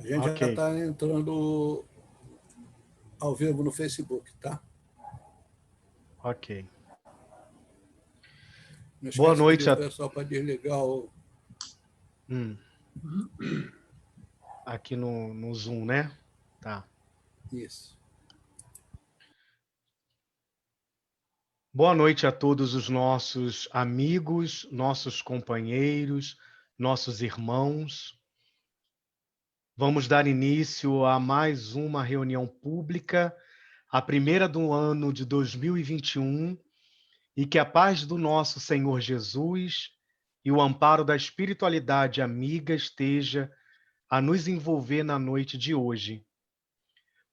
A gente já Ok, está entrando ao vivo no Facebook, tá? ok. Não Boa esquece de pedir noite o a... pessoal para desligar o. Hum, aqui no Zoom, né? Tá. Isso. Boa noite a todos os nossos amigos, nossos companheiros, nossos irmãos. Vamos dar início a mais uma reunião pública, a primeira do ano de 2021, e que a paz do nosso Senhor Jesus e o amparo da espiritualidade amiga esteja a nos envolver na noite de hoje.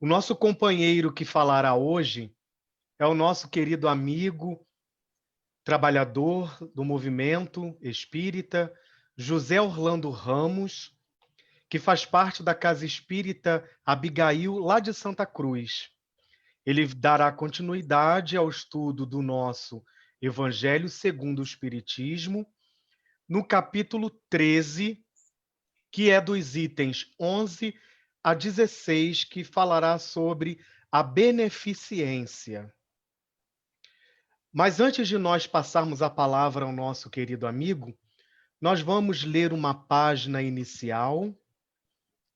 O nosso companheiro que falará hoje é o nosso querido amigo, trabalhador do movimento espírita, José Orlando Ramos, que faz parte da Casa Espírita Abigail, lá de Santa Cruz. Ele dará continuidade ao estudo do nosso Evangelho segundo o Espiritismo, no capítulo 13, que é dos itens 11 a 16, que falará sobre a beneficência. Mas antes de nós passarmos a palavra ao nosso querido amigo, nós vamos ler uma página inicial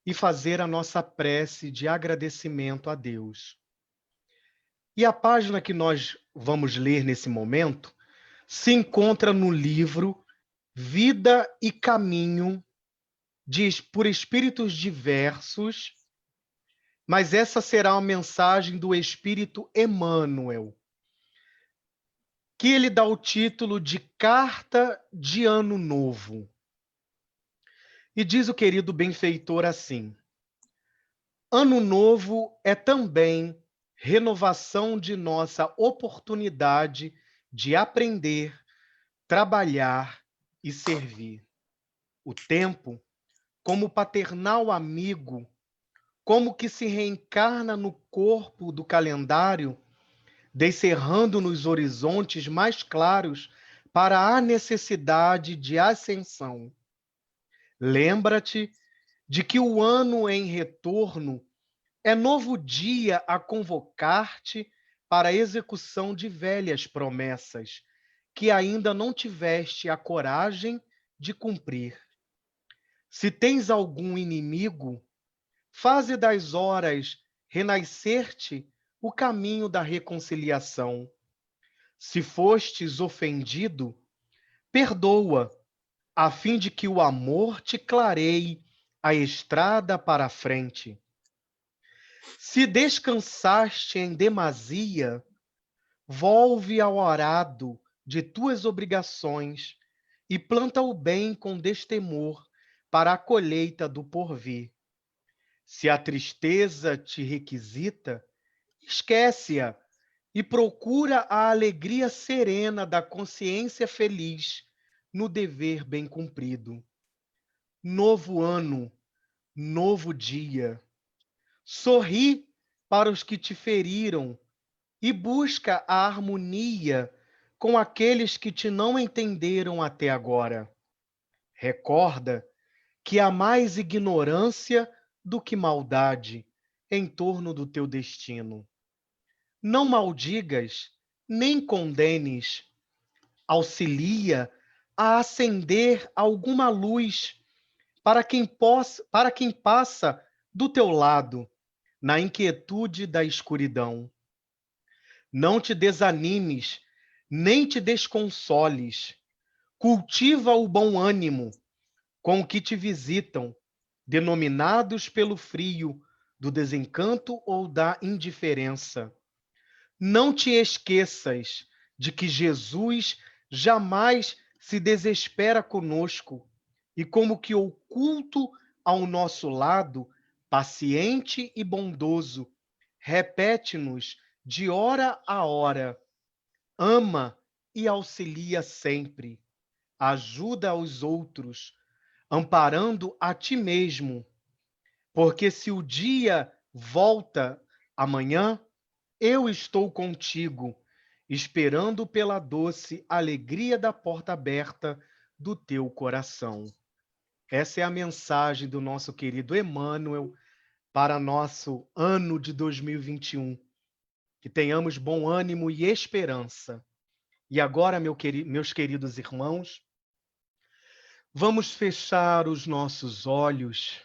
e fazer a nossa prece de agradecimento a Deus. E a página que nós vamos ler nesse momento se encontra no livro Vida e Caminho, por Espíritos Diversos, mas essa será uma mensagem do Espírito Emmanuel, que ele dá o título de Carta de Ano Novo. E diz o querido benfeitor assim: Ano novo é também renovação de nossa oportunidade de aprender, trabalhar e servir. O tempo, como paternal amigo, como que se reencarna no corpo do calendário, descerrando nos horizontes mais claros para a necessidade de ascensão. Lembra-te de que o ano em retorno é novo dia a convocar-te para a execução de velhas promessas, que ainda não tiveste a coragem de cumprir. Se tens algum inimigo, faze das horas renascer-te o caminho da reconciliação. Se fostes ofendido, perdoa, a fim de que o amor te clareie a estrada para a frente. Se descansaste em demasia, volve ao arado de tuas obrigações e planta o bem com destemor para a colheita do porvir. Se a tristeza te requisita, esquece-a e procura a alegria serena da consciência feliz no dever bem cumprido. Novo ano, novo dia. Sorri para os que te feriram e busca a harmonia com aqueles que te não entenderam até agora. Recorda que há mais ignorância do que maldade em torno do teu destino. Não maldigas, nem condenes. Auxilia a acender alguma luz para quem passa do teu lado, na inquietude da escuridão. Não te desanimes, nem te desconsoles. Cultiva o bom ânimo com o que te visitam, denominados pelo frio do desencanto ou da indiferença. Não te esqueças de que Jesus jamais se desespera conosco e, como que oculto ao nosso lado, paciente e bondoso, repete-nos de hora a hora: ama e auxilia sempre, ajuda aos outros, amparando a ti mesmo, porque se o dia volta amanhã, eu estou contigo, esperando pela doce alegria da porta aberta do teu coração. Essa é a mensagem do nosso querido Emmanuel para nosso ano de 2021. Que tenhamos bom ânimo e esperança. E agora, meus queridos irmãos, vamos fechar os nossos olhos,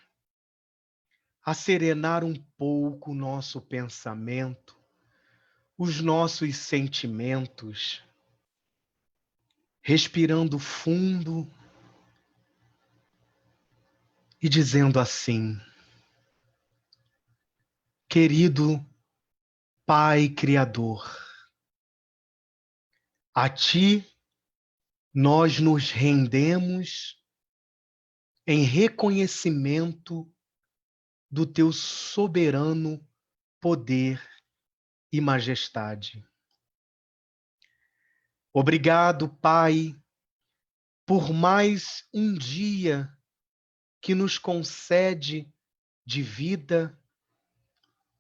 serenar um pouco o nosso pensamento, os nossos sentimentos, respirando fundo e dizendo assim: querido Pai Criador, a Ti nós nos rendemos em reconhecimento do Teu soberano poder e majestade. Obrigado, Pai, por mais um dia que nos concede de vida,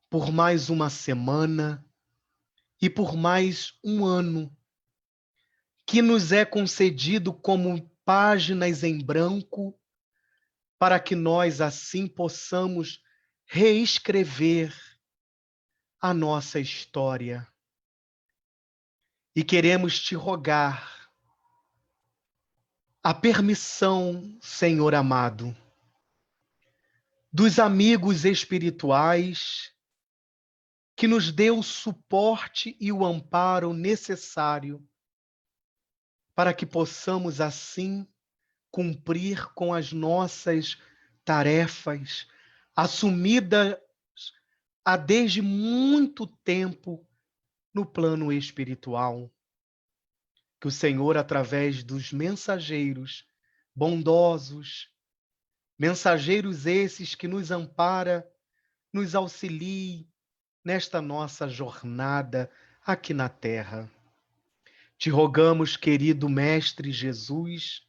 por mais uma semana e por mais um ano que nos é concedido como páginas em branco, para que nós assim possamos reescrever a nossa história. E queremos te rogar a permissão, Senhor amado, dos amigos espirituais que nos dê o suporte e o amparo necessário para que possamos assim cumprir com as nossas tarefas assumidas há desde muito tempo no plano espiritual. Que o Senhor, através dos mensageiros bondosos, mensageiros esses que nos ampara, nos auxilie nesta nossa jornada aqui na Terra. Te rogamos, querido Mestre Jesus,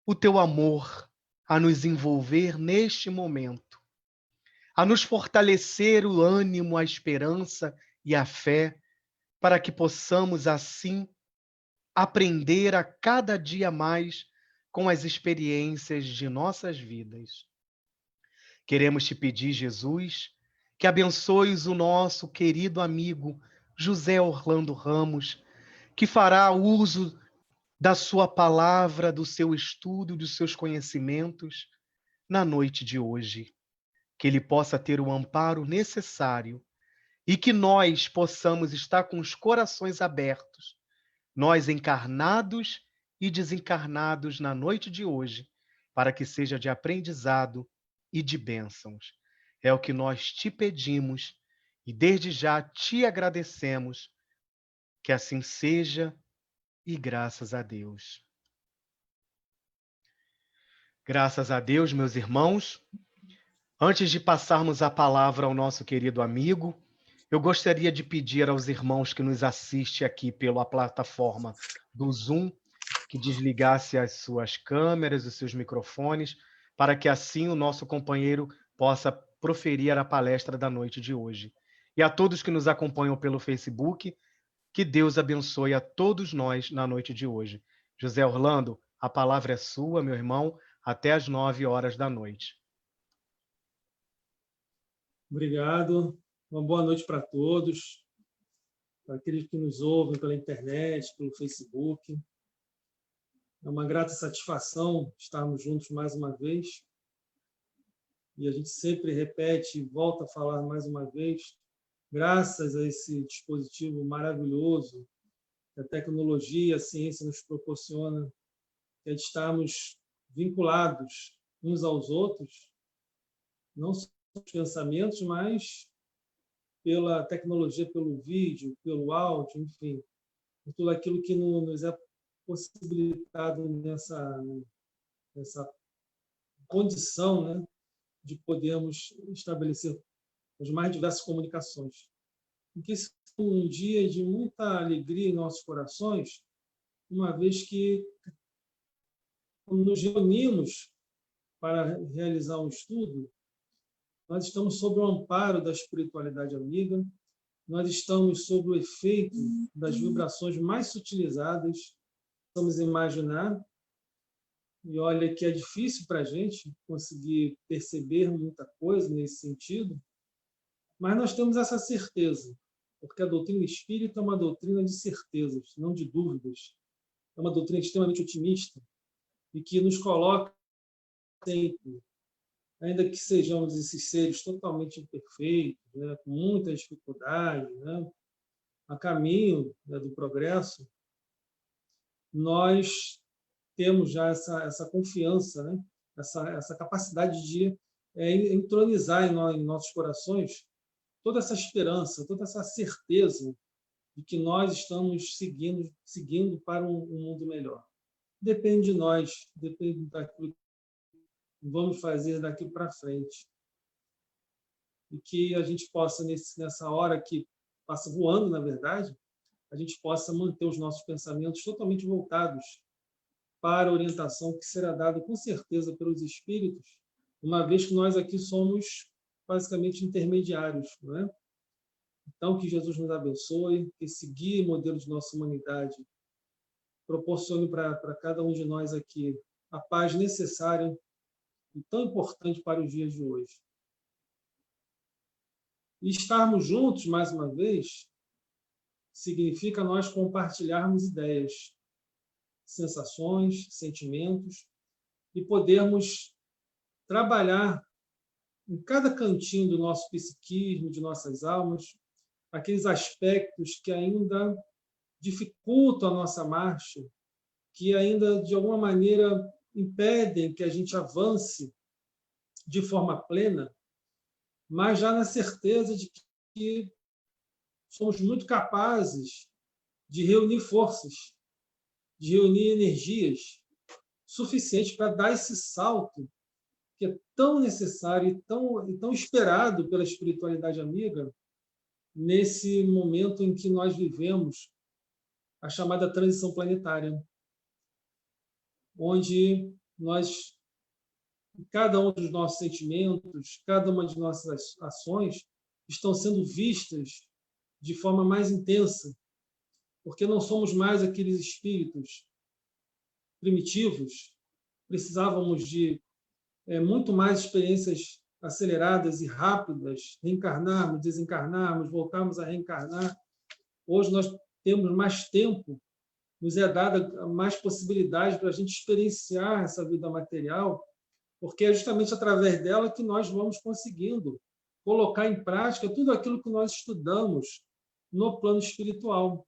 o teu amor a nos envolver neste momento, a nos fortalecer o ânimo, a esperança e a fé, para que possamos assim aprender a cada dia mais com as experiências de nossas vidas. Queremos te pedir, Jesus, que abençoes o nosso querido amigo José Orlando Ramos, que fará uso da sua palavra, do seu estudo, dos seus conhecimentos na noite de hoje. Que ele possa ter o amparo necessário e que nós possamos estar com os corações abertos, nós encarnados e desencarnados na noite de hoje, para que seja de aprendizado e de bênçãos. É o que nós te pedimos e desde já te agradecemos. Que assim seja e graças a Deus. Graças a Deus, meus irmãos. Antes de passarmos a palavra ao nosso querido amigo, eu gostaria de pedir aos irmãos que nos assistem aqui pela plataforma do Zoom que desligasse as suas câmeras, os seus microfones, para que assim o nosso companheiro possa proferir a palestra da noite de hoje. E a todos que nos acompanham pelo Facebook, que Deus abençoe a todos nós na noite de hoje. José Orlando, a palavra é sua, meu irmão, até às 9 horas da noite. Obrigado. Uma boa noite para todos, para aqueles que nos ouvem pela internet, pelo Facebook. É uma grata satisfação estarmos juntos mais uma vez. E a gente sempre repete e volta a falar mais uma vez, graças a esse dispositivo maravilhoso que a tecnologia, a ciência nos proporciona, que é de estarmos vinculados uns aos outros, não só os pensamentos, mas pela tecnologia, pelo vídeo, pelo áudio, enfim, por tudo aquilo que nos é possibilitado nessa condição, né, de podermos estabelecer as mais diversas comunicações. E que esse é um dia de muita alegria em nossos corações, uma vez que nos reunimos para realizar um estudo, nós estamos sob o amparo da espiritualidade amiga, nós estamos sob o efeito das vibrações mais sutilizadas, vamos imaginar, E olha que é difícil para a gente conseguir perceber muita coisa nesse sentido, mas nós temos essa certeza, porque a doutrina espírita é uma doutrina de certezas, não de dúvidas. É uma doutrina extremamente otimista e que nos coloca sempre, ainda que sejamos esses seres totalmente imperfeitos, né, com muitas dificuldades, né, a caminho, né, do progresso, nós temos já essa confiança, né, essa capacidade de entronizar em nossos corações toda essa esperança, toda essa certeza de que nós estamos seguindo para um mundo melhor. Depende de nós, depende daquilo que vamos fazer daqui para frente. E que a gente possa, nessa hora que passa voando, na verdade, a gente possa manter os nossos pensamentos totalmente voltados para a orientação que será dada, com certeza, pelos espíritos, uma vez que nós aqui somos basicamente intermediários, não é? Então, que Jesus nos abençoe, que esse guia e modelo de nossa humanidade proporcione para cada um de nós aqui a paz necessária e tão importante para os dias de hoje. E estarmos juntos, mais uma vez, significa nós compartilharmos ideias, sensações, sentimentos e podermos trabalhar em cada cantinho do nosso psiquismo, de nossas almas, aqueles aspectos que ainda dificultam a nossa marcha, que ainda, de alguma maneira, impedem que a gente avance de forma plena, mas já na certeza de que somos muito capazes de reunir forças, de reunir energias suficientes para dar esse salto que é tão necessário e tão esperado pela espiritualidade amiga nesse momento em que nós vivemos a chamada transição planetária, onde nós, cada um dos nossos sentimentos, cada uma de nossas ações estão sendo vistas de forma mais intensa, porque não somos mais aqueles espíritos primitivos, precisávamos de muito mais experiências aceleradas e rápidas, reencarnarmos, desencarnarmos, voltarmos a reencarnar. Hoje nós temos mais tempo, nos é dada mais possibilidade para a gente experienciar essa vida material, porque é justamente através dela que nós vamos conseguindo colocar em prática tudo aquilo que nós estudamos no plano espiritual.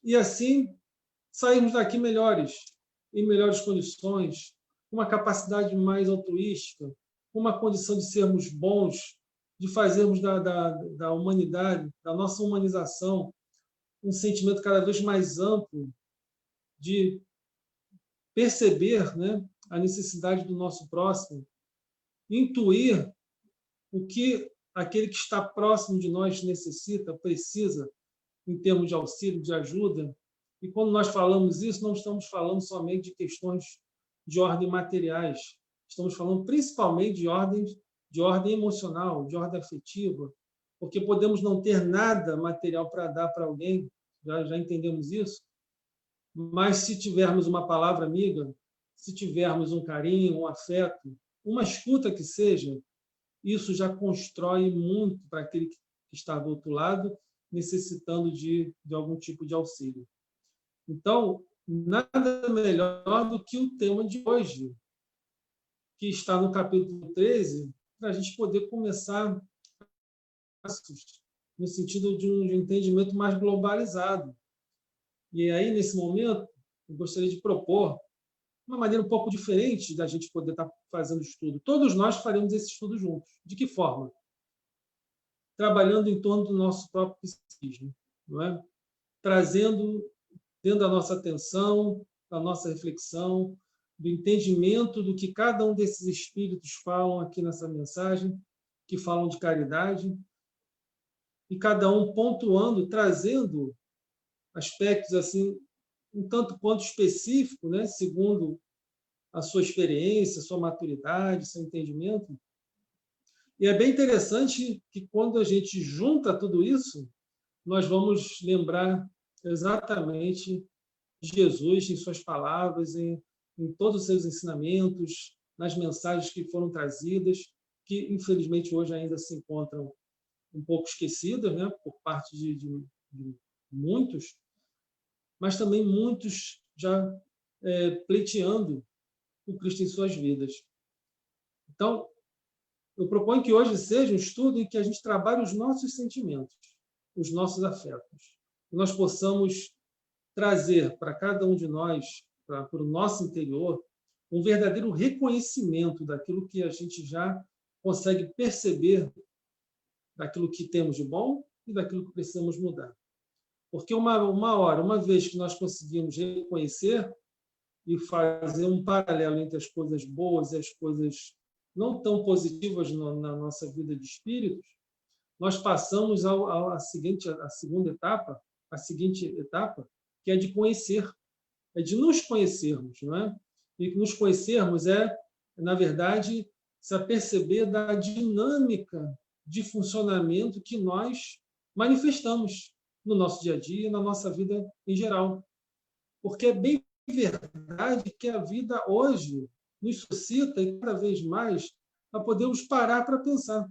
E assim sairmos daqui melhores, em melhores condições, com uma capacidade mais altruística, com uma condição de sermos bons, de fazermos da humanidade, da nossa humanização, um sentimento cada vez mais amplo de perceber, né, a necessidade do nosso próximo, intuir o que aquele que está próximo de nós necessita, precisa, em termos de auxílio, de ajuda. E quando nós falamos isso, não estamos falando somente de questões de ordem materiais, estamos falando principalmente de ordem emocional, de ordem afetiva, porque podemos não ter nada material para dar para alguém, já entendemos isso, mas se tivermos uma palavra amiga, se tivermos um carinho, um afeto, uma escuta que seja, isso já constrói muito para aquele que está do outro lado, necessitando de algum tipo de auxílio. Então, nada melhor do que o tema de hoje, que está no capítulo 13, para a gente poder começar no sentido de um entendimento mais globalizado. E aí, nesse momento, eu gostaria de propor uma maneira um pouco diferente da gente poder estar fazendo estudo. Todos nós faremos esse estudo juntos. De que forma? Trabalhando em torno do nosso próprio psiquismo, não é? Trazendo dentro da nossa atenção, da nossa reflexão, do entendimento do que cada um desses espíritos falam aqui nessa mensagem, que falam de caridade, e cada um pontuando, trazendo aspectos assim um tanto quanto específico, né, segundo a sua experiência, sua maturidade, seu entendimento. E é bem interessante que quando a gente junta tudo isso, nós vamos lembrar exatamente de Jesus em suas palavras, em todos os seus ensinamentos, nas mensagens que foram trazidas, que infelizmente hoje ainda se encontram um pouco esquecidas, né, por parte de muitos, mas também muitos já pleiteando o Cristo em suas vidas. Então, eu proponho que hoje seja um estudo em que a gente trabalhe os nossos sentimentos, os nossos afetos, que nós possamos trazer para cada um de nós, para o nosso interior, um verdadeiro reconhecimento daquilo que a gente já consegue perceber, daquilo que temos de bom e daquilo que precisamos mudar. Porque uma vez que nós conseguimos reconhecer e fazer um paralelo entre as coisas boas e as coisas não tão positivas na nossa vida de espíritos, nós passamos à seguinte etapa, que é de conhecer, é de nos conhecermos, não é? E nos conhecermos na verdade, se aperceber da dinâmica de funcionamento que nós manifestamos no nosso dia a dia, na nossa vida em geral. Porque é bem verdade que a vida hoje nos suscita, e cada vez mais, a podermos parar para pensar,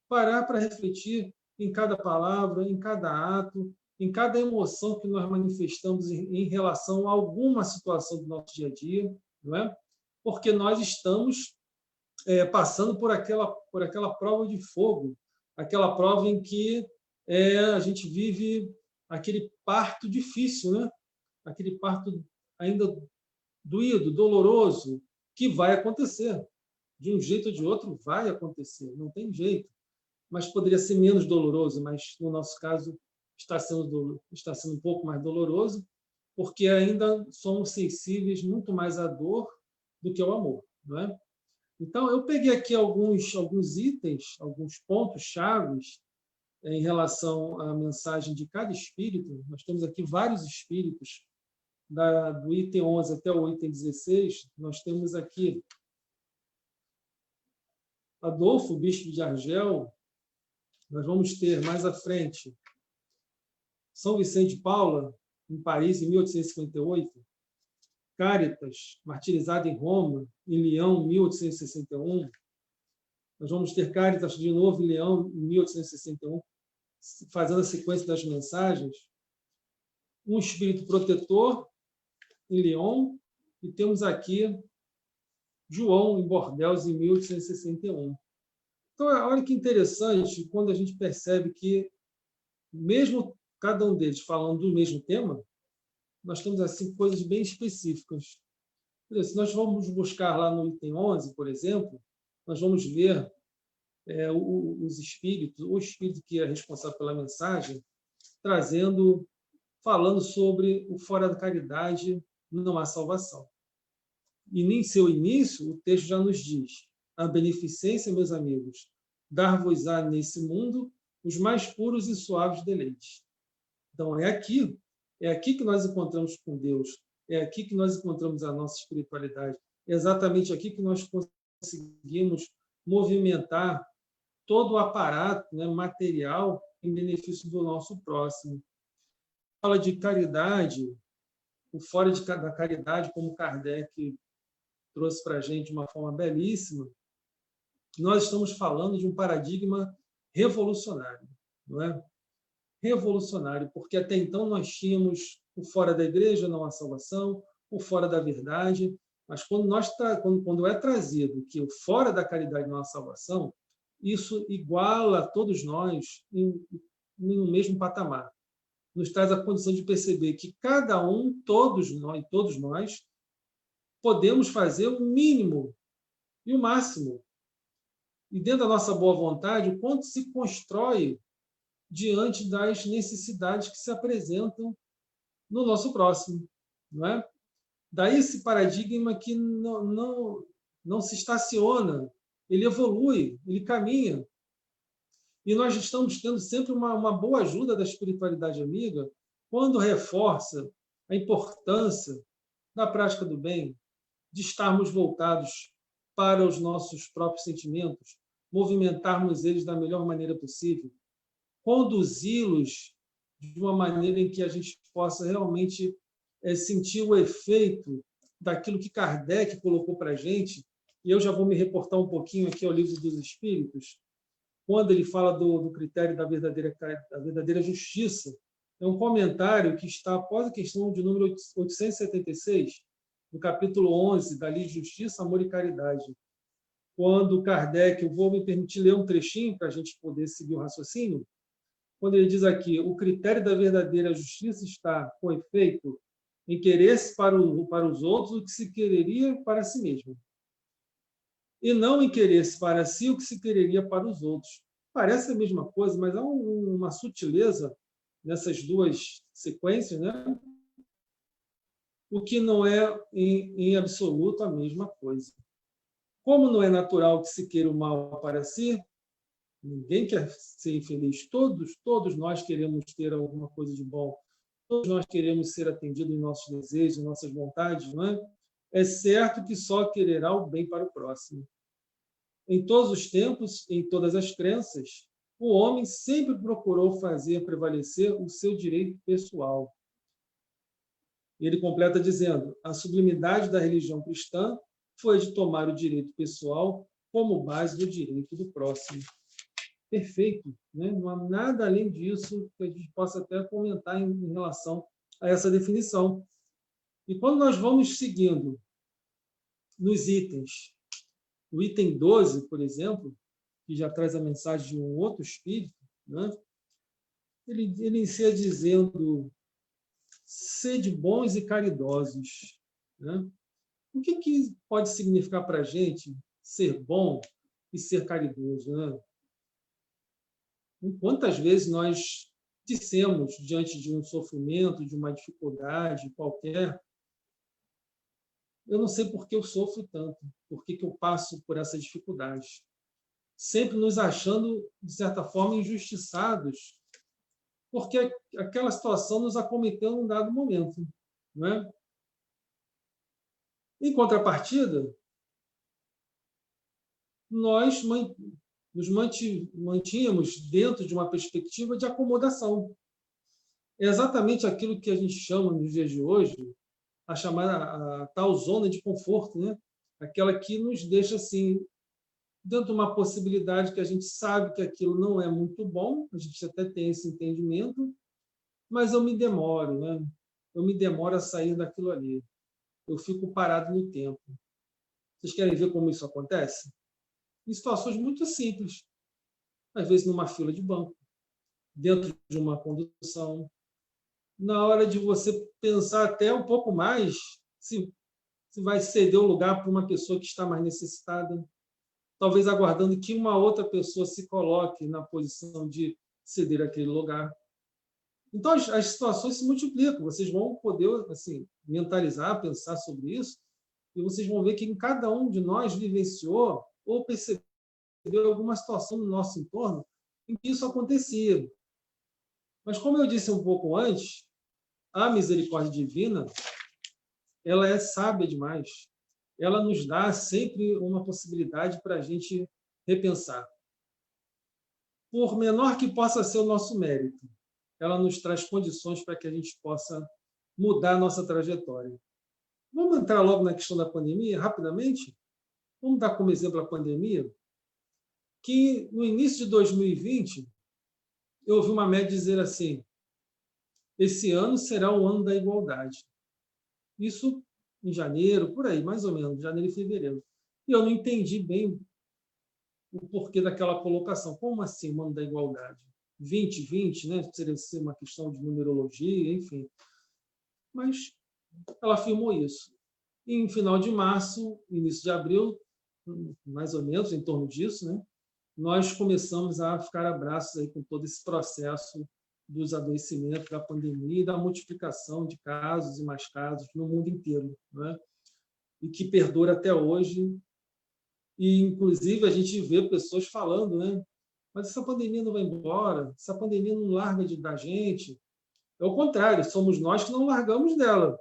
parar para refletir em cada palavra, em cada ato, em cada emoção que nós manifestamos em relação a alguma situação do nosso dia a dia, não é? Porque nós estamos passando por aquela prova de fogo, aquela prova em que a gente vive aquele parto difícil, né? Aquele parto ainda doído, doloroso, que vai acontecer. De um jeito ou de outro, vai acontecer, não tem jeito. Mas poderia ser menos doloroso, mas no nosso caso está sendo um pouco mais doloroso, porque ainda somos sensíveis muito mais à dor do que ao amor, não é? Então, eu peguei aqui alguns itens, alguns pontos chaves em relação à mensagem de cada espírito. Nós temos aqui vários espíritos, do item 11 até o item 16. Nós temos aqui Adolfo, bispo de Argel. Nós vamos ter mais à frente São Vicente de Paula, em Paris, em 1858. Cáritas, martirizado em Roma, em Leão, em 1861. Nós vamos ter Cáritas de novo em Leão, em 1861, fazendo a sequência das mensagens. Um espírito protetor em Leão, e temos aqui João em Bordeaux, em 1861. Então, olha que interessante quando a gente percebe que, mesmo cada um deles falando do mesmo tema, nós temos assim coisas bem específicas. Se nós vamos buscar lá no item 11, por exemplo, nós vamos ver os espíritos, o espírito que é responsável pela mensagem, falando sobre o fora da caridade não há salvação. E em seu início, o texto já nos diz: a beneficência, meus amigos, dar-vos-á nesse mundo os mais puros e suaves deleites. Então, é aqui que nós encontramos com Deus, é aqui que nós encontramos a nossa espiritualidade, é exatamente aqui que nós conseguimos movimentar todo o aparato, né, material em benefício do nosso próximo. Fala de caridade, o fora da caridade, como Kardec trouxe para a gente de uma forma belíssima, nós estamos falando de um paradigma revolucionário, não é? Revolucionário, porque até então nós tínhamos o fora da igreja não há salvação, o fora da verdade, mas quando é trazido que o fora da caridade não há salvação, isso iguala todos nós em um mesmo patamar. Nos traz a condição de perceber que cada um, todos nós, podemos fazer o mínimo e o máximo. E dentro da nossa boa vontade, o quanto se constrói diante das necessidades que se apresentam no nosso próximo, não é? Daí esse paradigma que não se estaciona, ele evolui, ele caminha. E nós estamos tendo sempre uma boa ajuda da espiritualidade amiga quando reforça a importância da prática do bem, de estarmos voltados para os nossos próprios sentimentos, movimentarmos eles da melhor maneira possível, conduzi-los de uma maneira em que a gente possa realmente sentir o efeito daquilo que Kardec colocou para a gente, e eu já vou me reportar um pouquinho aqui ao Livro dos Espíritos, quando ele fala do critério da verdadeira justiça. É um comentário que está após a questão de número 876, no capítulo 11 da Lei de Justiça, Amor e Caridade. Quando Kardec, eu vou me permitir ler um trechinho para a gente poder seguir o raciocínio, quando ele diz aqui, o critério da verdadeira justiça está, com efeito, em querer-se para os outros o que se quereria para si mesmo, e não em querer-se para si o que se quereria para os outros. Parece a mesma coisa, mas há uma sutileza nessas duas sequências, né? O que não é, em absoluto, a mesma coisa. Como não é natural que se queira o mal para si, ninguém quer ser infeliz. Todos nós queremos ter alguma coisa de bom. Todos nós queremos ser atendidos em nossos desejos, em nossas vontades, não é? É certo que só quererá o bem para o próximo. Em todos os tempos, em todas as crenças, o homem sempre procurou fazer prevalecer o seu direito pessoal. Ele completa dizendo: a sublimidade da religião cristã foi de tomar o direito pessoal como base do direito do próximo. Perfeito, né? Não há nada além disso que a gente possa até comentar em relação a essa definição. E quando nós vamos seguindo nos itens, o item 12, por exemplo, que já traz a mensagem de um outro espírito, né? Ele inicia dizendo: sede bons e caridosos. Né? O que pode significar para a gente ser bom e ser caridoso? Né? Quantas vezes nós dissemos, diante de um sofrimento, de uma dificuldade qualquer, eu não sei por que eu sofro tanto, por que eu passo por essa dificuldade. Sempre nos achando, de certa forma, injustiçados, porque aquela situação nos acometeu num dado momento. Não é? Em contrapartida, nós nos mantínhamos dentro de uma perspectiva de acomodação. É exatamente aquilo que a gente chama, nos dias de hoje, a chamada a tal zona de conforto, né? Aquela que nos deixa assim, dentro de uma possibilidade que a gente sabe que aquilo não é muito bom, a gente até tem esse entendimento, mas eu me demoro, né? Eu me demoro a sair daquilo ali. Eu fico parado no tempo. Vocês querem ver como isso acontece? Em situações muito simples. Às vezes numa fila de banco, dentro de uma condução, na hora de você pensar até um pouco mais se vai ceder o lugar para uma pessoa que está mais necessitada, talvez aguardando que uma outra pessoa se coloque na posição de ceder aquele lugar. Então, as situações se multiplicam. Vocês vão poder assim, mentalizar, pensar sobre isso, e vocês vão ver que em cada um de nós vivenciou ou percebeu alguma situação no nosso entorno em que isso acontecia. Mas, como eu disse um pouco antes, a misericórdia divina, ela é sábia demais. Ela nos dá sempre uma possibilidade para a gente repensar. Por menor que possa ser o nosso mérito, ela nos traz condições para que a gente possa mudar a nossa trajetória. Vamos entrar logo na questão da pandemia, rapidamente? Vamos dar como exemplo a pandemia, que no início de 2020, eu ouvi uma média dizer assim: esse ano será o ano da igualdade. Isso em janeiro, por aí, mais ou menos, janeiro e fevereiro. E eu não entendi bem o porquê daquela colocação. Como assim, o ano da igualdade? 2020, né? Seria ser uma questão de numerologia, enfim. Mas ela afirmou isso. E em final de março, início de abril, mais ou menos, em torno disso, né? Nós começamos a ficar a braços aí com todo esse processo dos adoecimentos, da pandemia e da multiplicação de casos e mais casos no mundo inteiro, né? E que perdura até hoje. E, inclusive, a gente vê pessoas falando, né? Mas essa pandemia não vai embora, essa pandemia não larga da gente. É o contrário, somos nós que não largamos dela.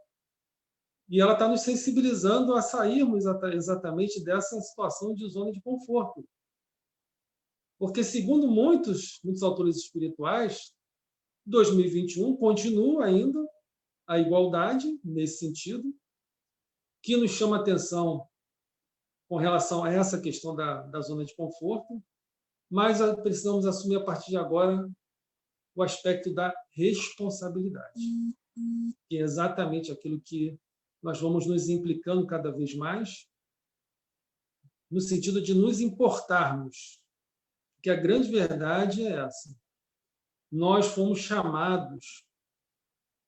E ela está nos sensibilizando a sairmos exatamente dessa situação de zona de conforto. Porque, segundo muitos autores espirituais, 2021 continua ainda a igualdade nesse sentido, que nos chama a atenção com relação a essa questão da zona de conforto, mas precisamos assumir a partir de agora o aspecto da responsabilidade, que é exatamente aquilo que nós vamos nos implicando cada vez mais, no sentido de nos importarmos, que a grande verdade é essa. Nós fomos chamados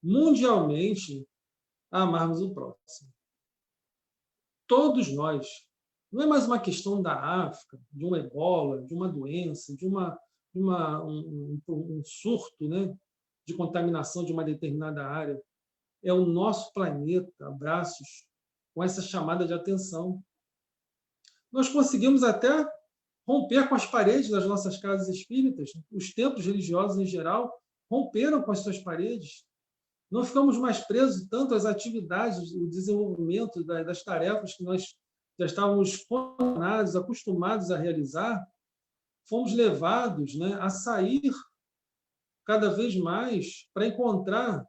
mundialmente a amarmos o próximo. Todos nós. Não é mais uma questão da África, de um ebola, de uma doença, de um surto, né, de contaminação de uma determinada área. É o nosso planeta, abraços, com essa chamada de atenção. Nós conseguimos até romper com as paredes das nossas casas espíritas. Os templos religiosos, em geral, romperam com as suas paredes. Não ficamos mais presos tanto às atividades, o desenvolvimento das tarefas que nós já estávamos condenados, acostumados a realizar. Fomos levados, né, a sair cada vez mais para encontrar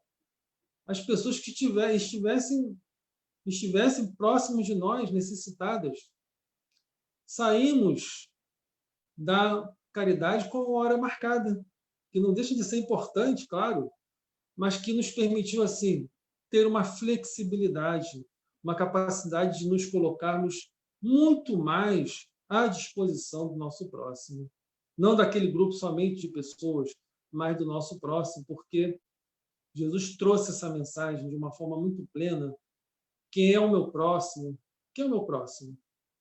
as pessoas que estivessem próximas de nós, necessitadas. Saímos da caridade com hora marcada, que não deixa de ser importante, claro, mas que nos permitiu, assim, ter uma flexibilidade, uma capacidade de nos colocarmos muito mais à disposição do nosso próximo. Não daquele grupo somente de pessoas, mas do nosso próximo, porque Jesus trouxe essa mensagem de uma forma muito plena. Quem é o meu próximo? Quem é o meu próximo?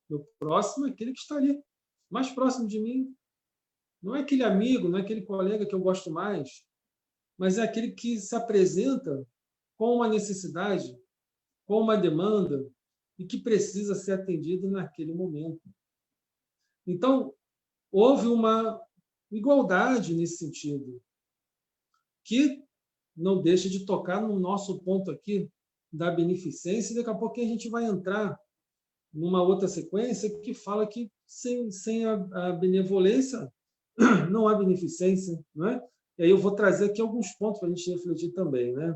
Meu próximo é aquele que está ali, mais próximo de mim. Não é aquele amigo, não é aquele colega que eu gosto mais, mas é aquele que se apresenta com uma necessidade, com uma demanda, e que precisa ser atendido naquele momento. Então, houve uma igualdade nesse sentido, que não deixa de tocar no nosso ponto aqui da beneficência, e daqui a pouco a gente vai entrar numa outra sequência que fala que sem a benevolência não há beneficência, não é? E aí eu vou trazer aqui alguns pontos para a gente refletir também, né?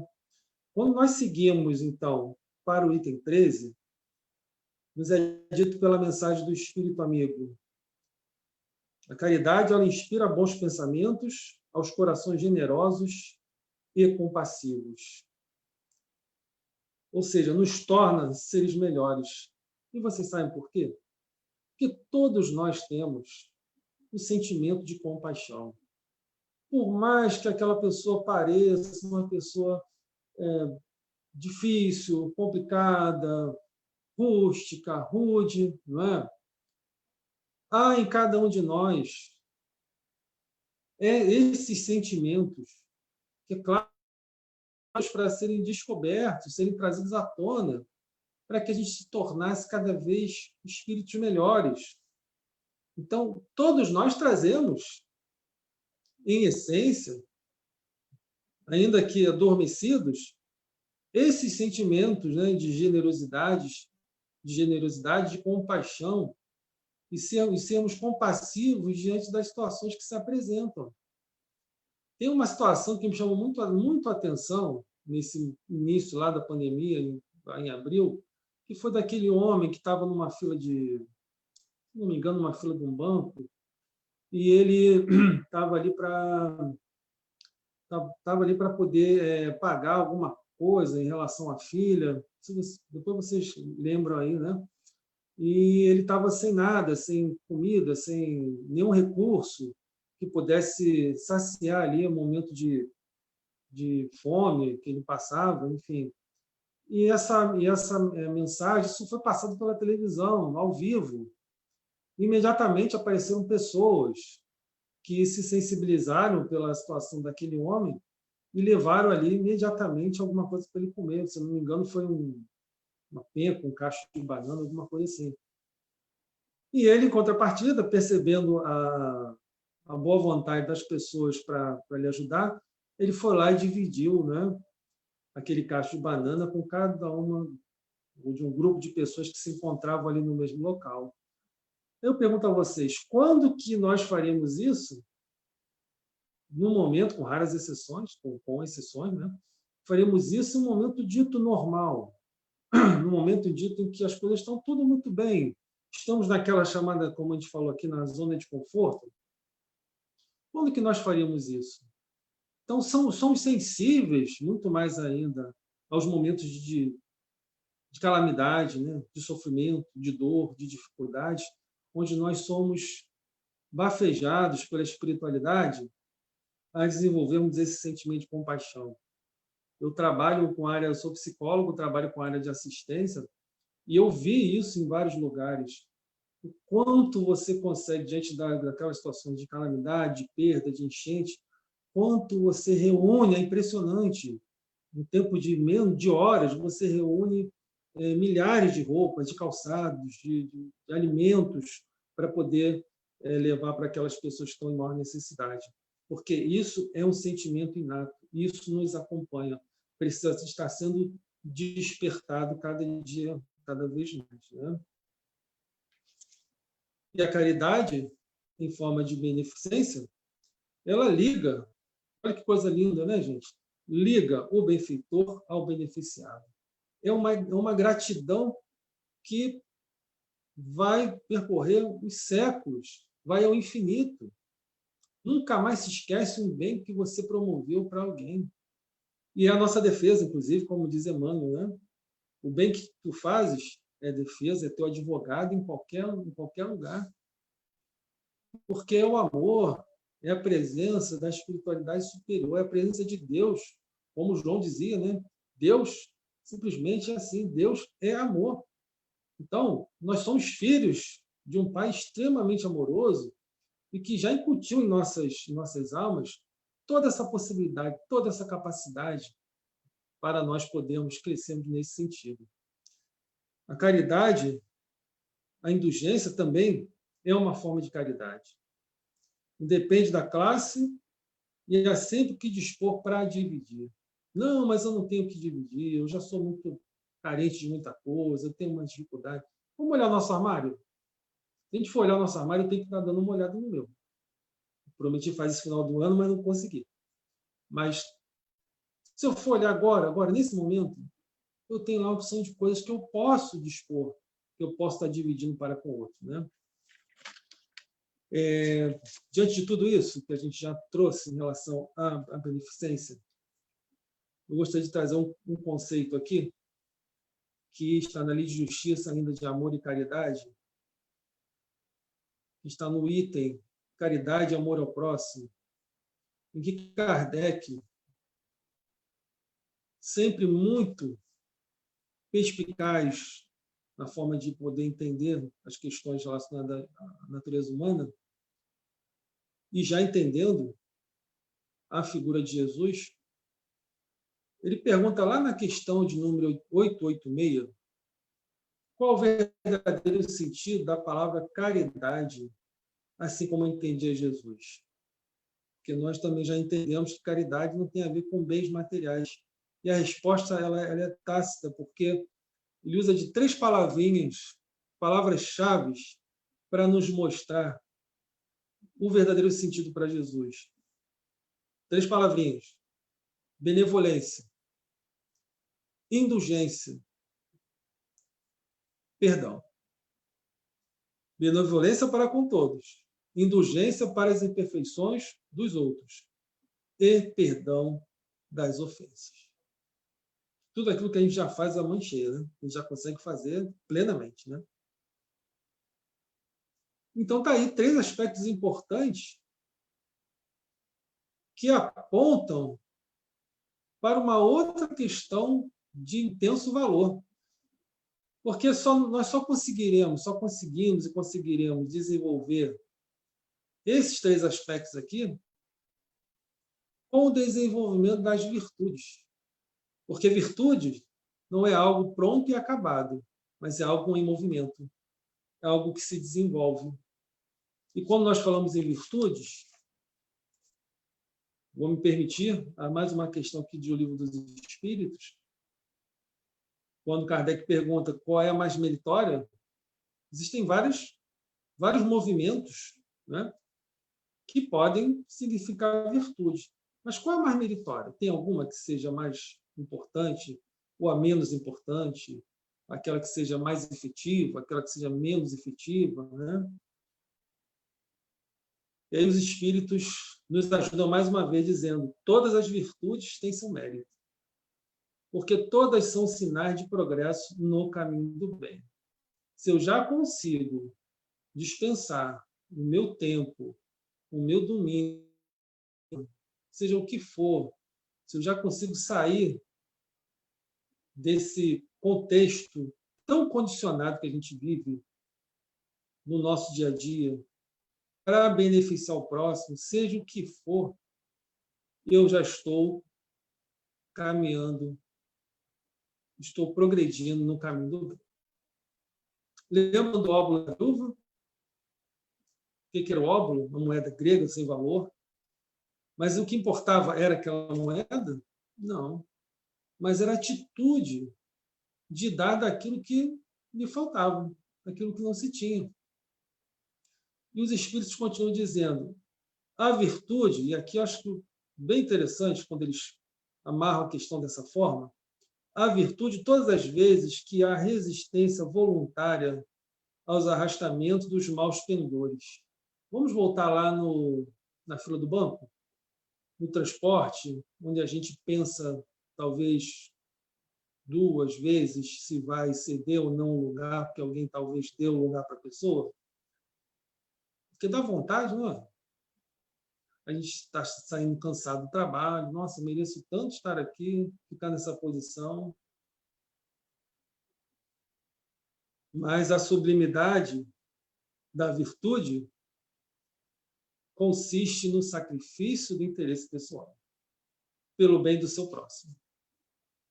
Quando nós seguimos, então, para o item 13, nos é dito pela mensagem do Espírito Amigo: a caridade, ela inspira bons pensamentos aos corações generosos e compassivos. Ou seja, nos torna seres melhores. E vocês sabem por quê? Porque todos nós temos o sentimento de compaixão. Por mais que aquela pessoa pareça uma pessoa difícil, complicada, rústica, rude, não é? Há em cada um de nós esses sentimentos que, é claro, para serem descobertos, serem trazidos à tona, para que a gente se tornasse cada vez espíritos melhores. Então, todos nós trazemos, em essência, ainda que adormecidos, esses sentimentos, né, de generosidade, de compaixão, e sermos compassivos diante das situações que se apresentam. Tem uma situação que me chamou muito a atenção nesse início lá da pandemia, em abril, que foi daquele homem que estava numa fila se não me engano, numa fila de um banco, e ele estava ali para poder pagar alguma coisa em relação à filha. Depois vocês lembram aí, né? E ele estava sem nada, sem comida, sem nenhum recurso que pudesse saciar ali o momento de fome que ele passava, enfim. E essa mensagem, isso foi passado pela televisão, ao vivo. Imediatamente apareceram pessoas que se sensibilizaram pela situação daquele homem e levaram ali imediatamente alguma coisa para ele comer. Se não me engano, foi uma penca, um cacho de banana, alguma coisa assim. E ele, em contrapartida, percebendo a boa vontade das pessoas para lhe ajudar, ele foi lá e dividiu, né, aquele cacho de banana com cada uma de um grupo de pessoas que se encontravam ali no mesmo local. Eu pergunto a vocês, quando que nós faremos isso? No momento, com raras exceções, com exceções, né? Faremos isso em um momento dito normal. no momento dito em que as coisas estão tudo muito bem, estamos naquela chamada, como a gente falou aqui, na zona de conforto, quando que nós faríamos isso? Então, somos sensíveis, muito mais ainda, aos momentos de calamidade, né? De sofrimento, de dor, de dificuldade, onde nós somos bafejados pela espiritualidade a desenvolvermos esse sentimento de compaixão. Eu trabalho com área, eu sou psicólogo, trabalho com área de assistência, e eu vi isso em vários lugares. O quanto você consegue, diante daquela situação de calamidade, de perda, de enchente, quanto você reúne, é impressionante. No tempo de menos de horas, você reúne milhares de roupas, de calçados, de alimentos para poder levar para aquelas pessoas que estão em maior necessidade. Porque isso é um sentimento inato, isso nos acompanha, precisa estar sendo despertado cada dia, cada vez mais, né? E a caridade, em forma de beneficência, ela liga, olha que coisa linda, né, gente? Liga o benfeitor ao beneficiado. É uma gratidão que vai percorrer os séculos, vai ao infinito. Nunca mais se esquece um bem que você promoveu para alguém. E é a nossa defesa, inclusive, como diz Emmanuel, né? O bem que tu fazes é defesa, é teu advogado em qualquer lugar. Porque é o amor, é a presença da espiritualidade superior, é a presença de Deus, como João dizia, né? Deus simplesmente é assim, Deus é amor. Então, nós somos filhos de um Pai extremamente amoroso e que já incutiu em nossas almas toda essa possibilidade, toda essa capacidade para nós podermos crescer nesse sentido. A caridade, a indulgência também é uma forma de caridade. Independe da classe e há sempre que dispor para dividir. Não, mas eu não tenho que dividir, eu já sou muito carente de muita coisa, eu tenho uma dificuldade. Vamos olhar nosso armário? Se a gente for olhar nosso armário, eu tenho que estar dando uma olhada no meu. Prometi fazer esse final do ano, mas não consegui. Mas se eu for olhar agora, nesse momento, eu tenho lá a opção de coisas que eu posso dispor, que eu posso estar dividindo para com o outro, né? Diante de tudo isso que a gente já trouxe em relação à beneficência, eu gostaria de trazer um conceito aqui, que está na Lei de Justiça, ainda de Amor e Caridade, que está no item Caridade e Amor ao Próximo, em que Kardec, sempre muito perspicaz na forma de poder entender as questões relacionadas à natureza humana, e já entendendo a figura de Jesus, ele pergunta lá na questão de número 886, qual o verdadeiro sentido da palavra caridade, assim como entendia Jesus. Porque nós também já entendemos que caridade não tem a ver com bens materiais. E a resposta ela é tácita, porque ele usa de 3 palavrinhas, palavras-chave, para nos mostrar o verdadeiro sentido para Jesus. 3 palavrinhas: benevolência, indulgência, perdão. Benevolência para com todos, indulgência para as imperfeições dos outros e perdão das ofensas. Tudo aquilo que a gente já faz a mão cheia, né? A gente já consegue fazer plenamente, né? Então, tá aí 3 aspectos importantes que apontam para uma outra questão de intenso valor. Porque nós só conseguimos e conseguiremos desenvolver esses 3 aspectos aqui com o desenvolvimento das virtudes. Porque virtude não é algo pronto e acabado, mas é algo em movimento, é algo que se desenvolve. E quando nós falamos em virtudes, vou me permitir mais uma questão aqui de O Livro dos Espíritos. Quando Kardec pergunta qual é a mais meritória, existem vários movimentos, né, que podem significar virtude. Mas qual é a mais meritória? Tem alguma que seja mais importante ou a menos importante? aquela que seja mais efetiva, aquela que seja menos efetiva, né? E aí os espíritos nos ajudam mais uma vez dizendo: todas as virtudes têm seu mérito, porque todas são sinais de progresso no caminho do bem. Se eu já consigo dispensar o meu tempo, o meu domínio, seja o que for, se eu já consigo sair desse contexto tão condicionado que a gente vive no nosso dia a dia, para beneficiar o próximo, seja o que for, eu já estou caminhando, estou progredindo no caminho do bem. Lembra do óbolo da viúva? O que era o óbolo? Uma moeda grega sem valor. Mas o que importava era aquela moeda? Não. Mas era a atitude de dar daquilo que lhe faltava, daquilo que não se tinha. E os espíritos continuam dizendo: a virtude, e aqui eu acho bem interessante quando eles amarram a questão dessa forma, a virtude, todas as vezes que há resistência voluntária aos arrastamentos dos maus pendores. Vamos voltar lá na fila do banco? No transporte, onde a gente pensa, talvez, 2 vezes se vai ceder ou não o lugar, porque alguém talvez dê o lugar para a pessoa. Porque dá vontade, não é? A gente está saindo cansado do trabalho. Nossa, mereço tanto estar aqui, ficar nessa posição. Mas a sublimidade da virtude consiste no sacrifício do interesse pessoal, pelo bem do seu próximo.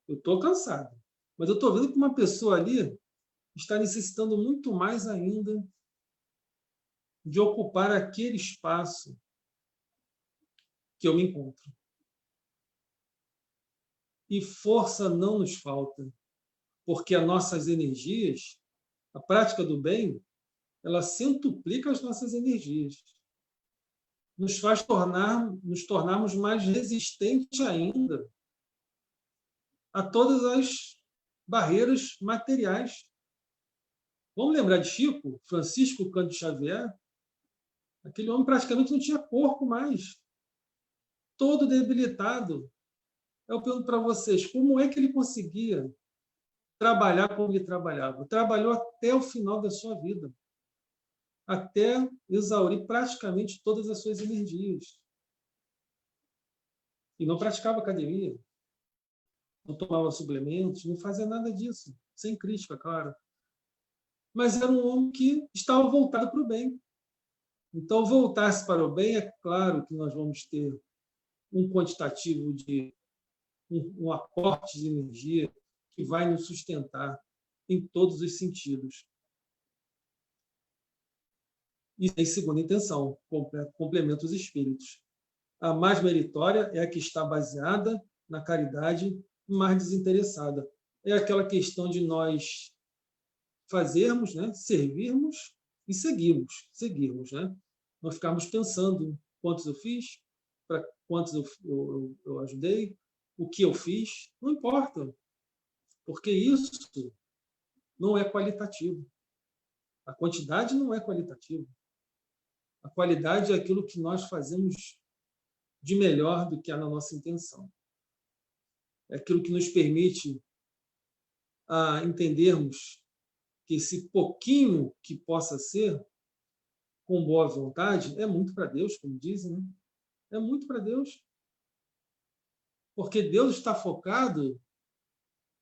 Eu estou cansado, mas eu estou vendo que uma pessoa ali está necessitando muito mais ainda de ocupar aquele espaço que eu me encontro. E força não nos falta, porque as nossas energias, a prática do bem, ela centuplica as nossas energias. Nos faz nos tornarmos mais resistentes ainda a todas as barreiras materiais. Vamos lembrar de Chico, Francisco Cândido Xavier? Aquele homem praticamente não tinha corpo mais, todo debilitado. Eu pergunto para vocês, como é que ele conseguia trabalhar como ele trabalhava? Trabalhou até o final da sua vida, até exaurir praticamente todas as suas energias. E não praticava academia, não tomava suplementos, não fazia nada disso, sem crítica, claro. Mas era um homem que estava voltado para o bem. Então, voltar-se para o bem, é claro que nós vamos ter um quantitativo de um aporte de energia que vai nos sustentar em todos os sentidos. E em segunda intenção, complementa os espíritos. A mais meritória é a que está baseada na caridade mais desinteressada. É aquela questão de nós fazermos, né, servirmos e seguirmos, né? Não ficarmos pensando quantos eu fiz, para quantos eu ajudei, o que eu fiz, não importa, porque isso não é qualitativo. A quantidade não é qualitativa. A qualidade é aquilo que nós fazemos de melhor do que há na nossa intenção. É aquilo que nos permite entendermos que esse pouquinho que possa ser, com boa vontade, é muito para Deus, como dizem, né? É muito para Deus. Porque Deus está focado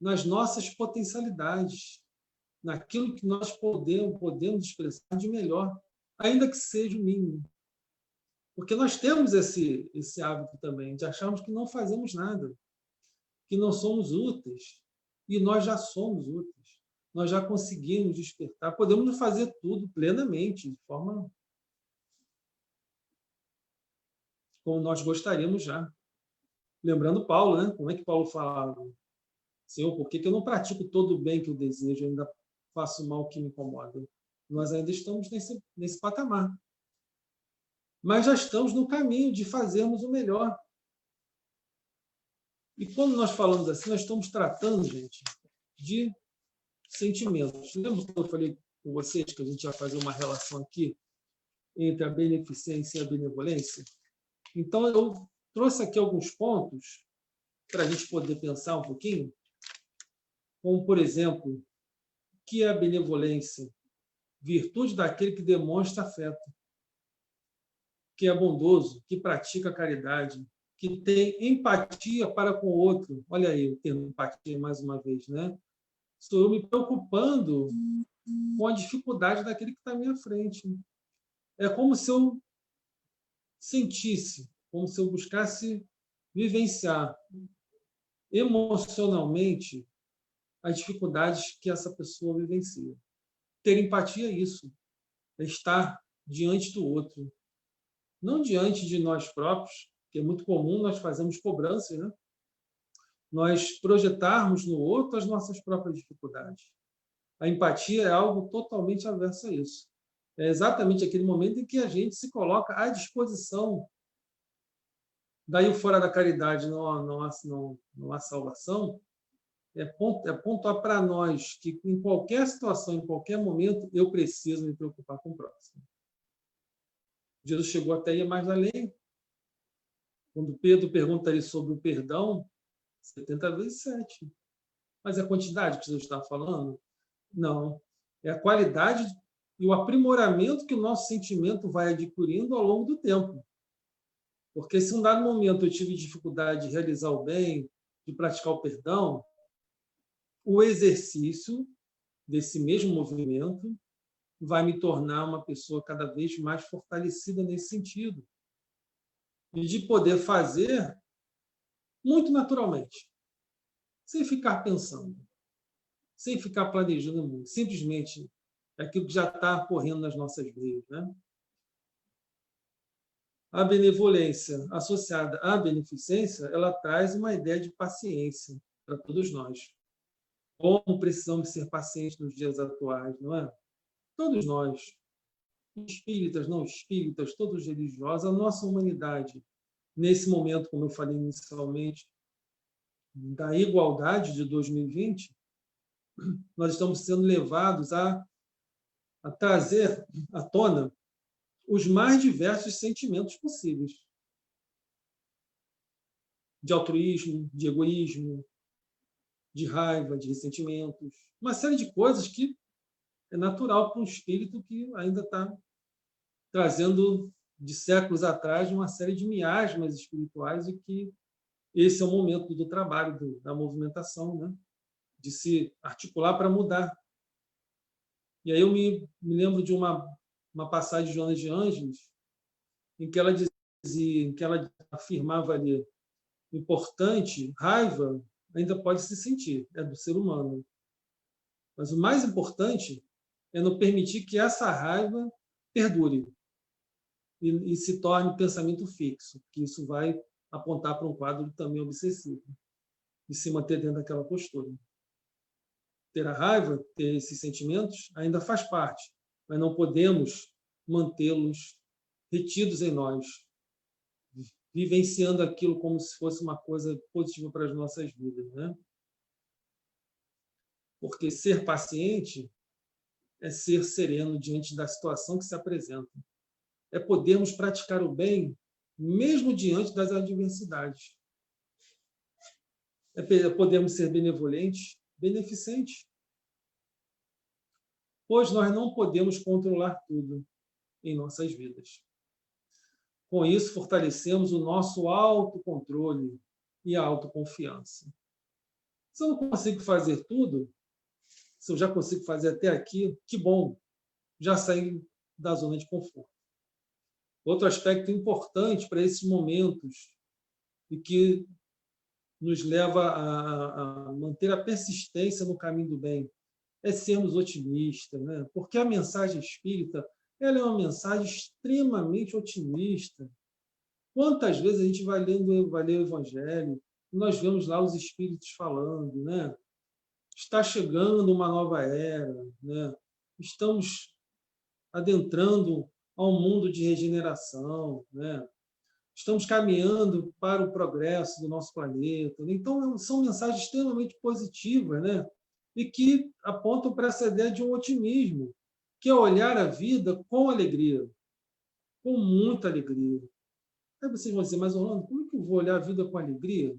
nas nossas potencialidades, naquilo que nós podemos expressar de melhor, ainda que seja o mínimo. Porque nós temos esse hábito também de acharmos que não fazemos nada, que não somos úteis. E nós já somos úteis. Nós já conseguimos despertar. Podemos fazer tudo plenamente, de forma como nós gostaríamos já. Lembrando Paulo, né? Como é que Paulo falava? Senhor, por que eu não pratico todo o bem que eu desejo, ainda faço o mal que me incomoda? Nós ainda estamos nesse patamar. Mas já estamos no caminho de fazermos o melhor. E quando nós falamos assim, nós estamos tratando, gente, de sentimentos. Lembra que eu falei com vocês que a gente ia fazer uma relação aqui entre a beneficência e a benevolência? Então, eu trouxe aqui alguns pontos para a gente poder pensar um pouquinho, como, por exemplo, o que é a benevolência? Virtude daquele que demonstra afeto, que é bondoso, que pratica a caridade, que tem empatia para com o outro. Olha aí o termo empatia mais uma vez, né? Estou eu me preocupando com a dificuldade daquele que está à minha frente. É como se eu sentisse, como se eu buscasse vivenciar emocionalmente as dificuldades que essa pessoa vivencia. Ter empatia é isso, é estar diante do outro, não diante de nós próprios, que é muito comum nós fazermos cobranças, né? Nós projetarmos no outro as nossas próprias dificuldades. A empatia é algo totalmente averso a isso. É exatamente aquele momento em que a gente se coloca à disposição. Daí o fora da caridade não há salvação. É pontuar para nós que em qualquer situação, em qualquer momento, eu preciso me preocupar com o próximo. Jesus chegou até ir mais além. Quando Pedro pergunta ali sobre o perdão, 70 vezes 7. Mas é a quantidade que Jesus está falando? Não. É a qualidade e o aprimoramento que o nosso sentimento vai adquirindo ao longo do tempo. Porque se em um dado momento eu tive dificuldade de realizar o bem, de praticar o perdão, o exercício desse mesmo movimento vai me tornar uma pessoa cada vez mais fortalecida nesse sentido. E de poder fazer muito naturalmente, sem ficar pensando, sem ficar planejando muito, simplesmente aquilo que já está correndo nas nossas veias, né? A benevolência associada à beneficência, ela traz uma ideia de paciência para todos nós. Como precisamos ser pacientes nos dias atuais, não é? Todos nós, espíritas, não espíritas, todos religiosos, a nossa humanidade, nesse momento, como eu falei inicialmente, da igualdade de 2020, nós estamos sendo levados a trazer à tona os mais diversos sentimentos possíveis. De altruísmo, de egoísmo, de raiva, de ressentimentos, uma série de coisas que é natural para um espírito que ainda está trazendo de séculos atrás uma série de miasmas espirituais e que esse é o momento do trabalho, da movimentação, né? De se articular para mudar. E aí eu me lembro de uma passagem de Joana de Ângeles em que ela dizia, em que ela afirmava ali, importante, raiva ainda pode se sentir, é do ser humano. Mas o mais importante é não permitir que essa raiva perdure e se torne pensamento fixo, que isso vai apontar para um quadro também obsessivo, e se manter dentro daquela postura. Ter a raiva, ter esses sentimentos, ainda faz parte, mas não podemos mantê-los retidos em nós, vivenciando aquilo como se fosse uma coisa positiva para as nossas vidas, né? Porque ser paciente é ser sereno diante da situação que se apresenta. É podermos praticar o bem mesmo diante das adversidades. É podermos ser benevolentes, beneficentes. Pois nós não podemos controlar tudo em nossas vidas. Com isso, fortalecemos o nosso autocontrole e a autoconfiança. Se eu não consigo fazer tudo, se eu já consigo fazer até aqui, que bom, já saí da zona de conforto. Outro aspecto importante para esses momentos e que nos leva a manter a persistência no caminho do bem é sermos otimistas, né? Porque a mensagem espírita ela é uma mensagem extremamente otimista. Quantas vezes a gente vai ler o Evangelho e nós vemos lá os espíritos falando, né? Está chegando uma nova era, né? Estamos adentrando ao mundo de regeneração, né? Estamos caminhando para o progresso do nosso planeta. Então, são mensagens extremamente positivas, né? e que apontam para essa ideia de um otimismo, que é olhar a vida com alegria, com muita alegria. Aí vocês vão dizer, mas Orlando, como é que eu vou olhar a vida com alegria?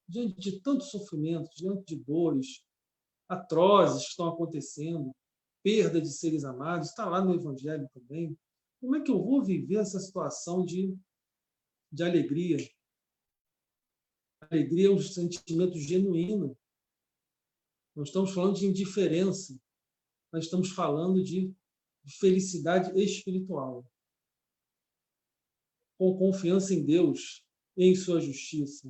Diante de tantos sofrimentos, diante de dores atrozes que estão acontecendo, perda de seres amados, está lá no Evangelho também. Como é que eu vou viver essa situação de alegria? A alegria é um sentimento genuíno. Não estamos falando de indiferença, nós estamos falando de felicidade espiritual. Com confiança em Deus e em sua justiça,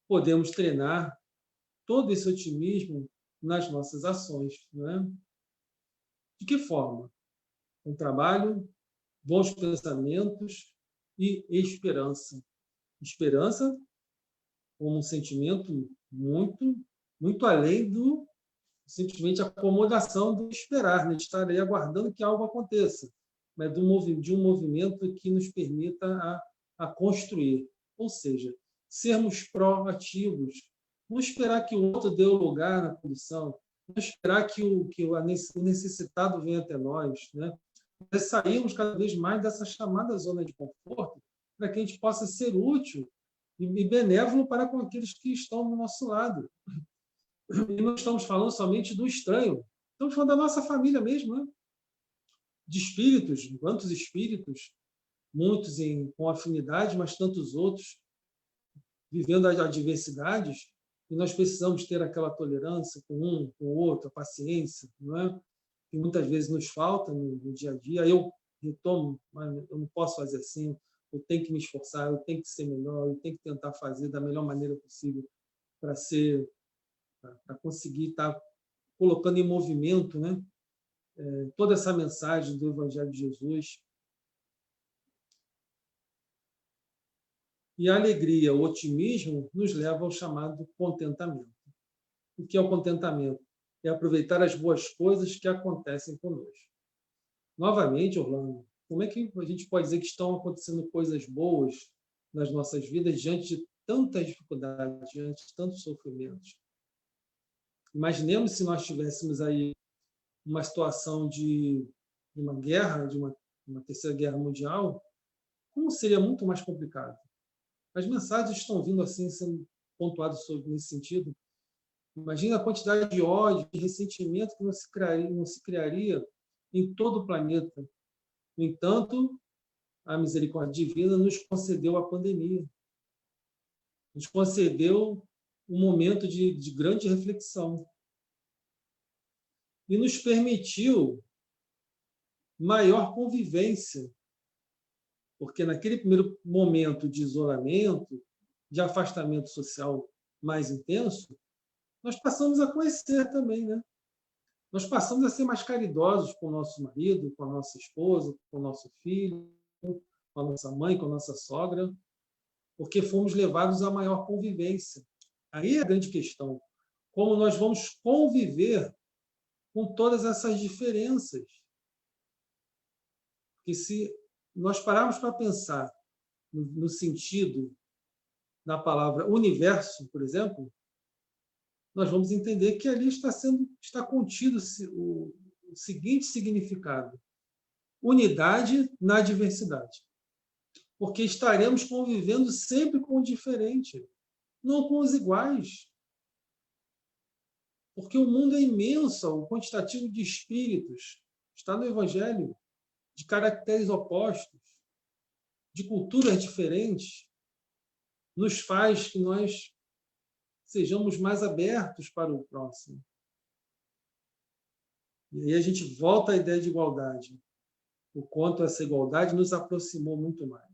podemos treinar todo esse otimismo nas nossas ações, não é? De que forma? Com trabalho, bons pensamentos e esperança. Esperança como um sentimento muito além do simplesmente acomodação do esperar, né? De estar aí aguardando que algo aconteça, mas de um movimento que nos permita a construir. Ou seja, sermos proativos, não esperar que o outro dê o lugar na condição, não esperar que o necessitado venha até nós, né? Mas sairmos cada vez mais dessa chamada zona de conforto para que a gente possa ser útil e benévolo para com aqueles que estão do nosso lado. E não estamos falando somente do estranho, estamos falando da nossa família mesmo, né? De espíritos, quantos espíritos, muitos com afinidade, mas tantos outros vivendo as adversidades, e nós precisamos ter aquela tolerância com um, com o outro, a paciência, não é? Que muitas vezes nos falta no dia a dia. Eu retomo, mas eu não posso fazer assim, eu tenho que me esforçar, eu tenho que ser melhor, eu tenho que tentar fazer da melhor maneira possível para conseguir estar colocando em movimento, né? Toda essa mensagem do Evangelho de Jesus. E a alegria, o otimismo, nos leva ao chamado contentamento. O que é o contentamento? É aproveitar as boas coisas que acontecem conosco. Novamente, Orlando, como é que a gente pode dizer que estão acontecendo coisas boas nas nossas vidas diante de tantas dificuldades, diante de tantos sofrimentos? Imaginemos se nós tivéssemos aí uma situação de uma guerra, de uma terceira guerra mundial, como seria muito mais complicado. As mensagens estão vindo assim, sendo pontuadas nesse sentido. Imagina a quantidade de ódio, de ressentimento que não se criaria em todo o planeta. No entanto, a misericórdia divina nos concedeu a pandemia. Nos concedeu um momento de grande reflexão. E nos permitiu maior convivência. Porque naquele primeiro momento de isolamento, de afastamento social mais intenso, nós passamos a conhecer também, né? Nós passamos a ser mais caridosos com o nosso marido, com a nossa esposa, com o nosso filho, com a nossa mãe, com a nossa sogra, porque fomos levados a maior convivência. Aí é a grande questão. Como nós vamos conviver com todas essas diferenças? Porque se nós pararmos para pensar no sentido da palavra universo, por exemplo, nós vamos entender que ali está contido o seguinte significado: unidade na diversidade. Porque estaremos convivendo sempre com o diferente, não com os iguais. Porque o mundo é imenso, o quantitativo de espíritos está no Evangelho, de caracteres opostos, de culturas diferentes, nos faz que nós sejamos mais abertos para o próximo. E aí a gente volta à ideia de igualdade, o quanto essa igualdade nos aproximou muito mais.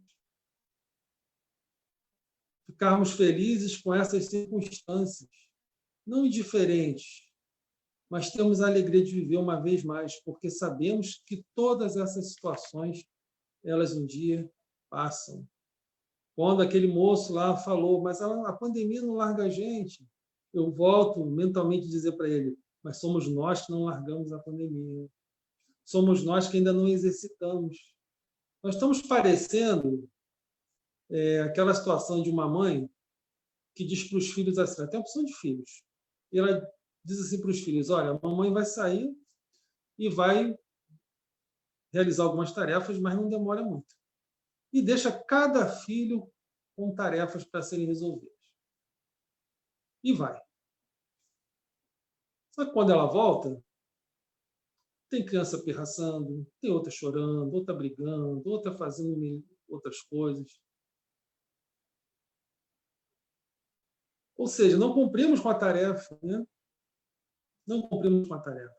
Ficarmos felizes com essas circunstâncias, não indiferentes, mas temos a alegria de viver uma vez mais, porque sabemos que todas essas situações, elas um dia passam. Quando aquele moço lá falou, mas a pandemia não larga a gente, eu volto mentalmente a dizer para ele, mas somos nós que não largamos a pandemia. Somos nós que ainda não exercitamos. Nós estamos parecendo aquela situação de uma mãe que diz para os filhos assim, ela tem a opção de filhos. E ela diz assim para os filhos: olha, a mamãe vai sair e vai realizar algumas tarefas, mas não demora muito. E deixa cada filho com tarefas para serem resolvidas. E vai. Só que quando ela volta, tem criança pirraçando, tem outra chorando, outra brigando, outra fazendo outras coisas. Ou seja, não cumprimos com a tarefa, né? Não cumprimos com a tarefa.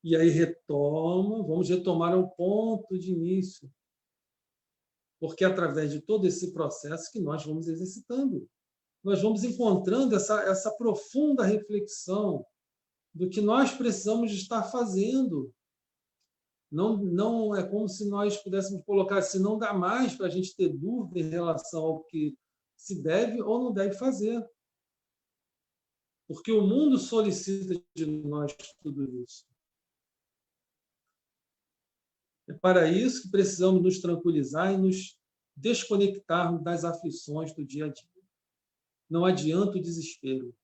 E aí vamos retomar o ponto de início. Porque é através de todo esse processo que nós vamos exercitando. Nós vamos encontrando essa profunda reflexão do que nós precisamos estar fazendo. Não é como se nós pudéssemos colocar, se não dá mais para a gente ter dúvida em relação ao que se deve ou não deve fazer. Porque o mundo solicita de nós tudo isso. É para isso que precisamos nos tranquilizar e nos desconectarmos das aflições do dia a dia. Não adianta o desespero.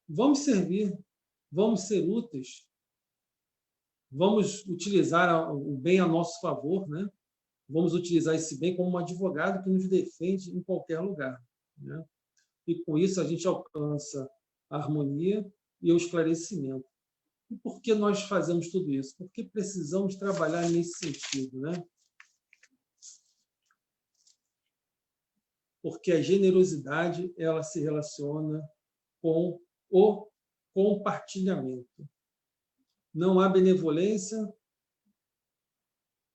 Vamos servir, vamos ser úteis, vamos utilizar o bem a nosso favor, né? Vamos utilizar esse bem como um advogado que nos defende em qualquer lugar, né? E com isso a gente alcança a harmonia e o esclarecimento. E por que nós fazemos tudo isso? Porque precisamos trabalhar nesse sentido, né? Porque a generosidade ela se relaciona com o compartilhamento. Não há benevolência,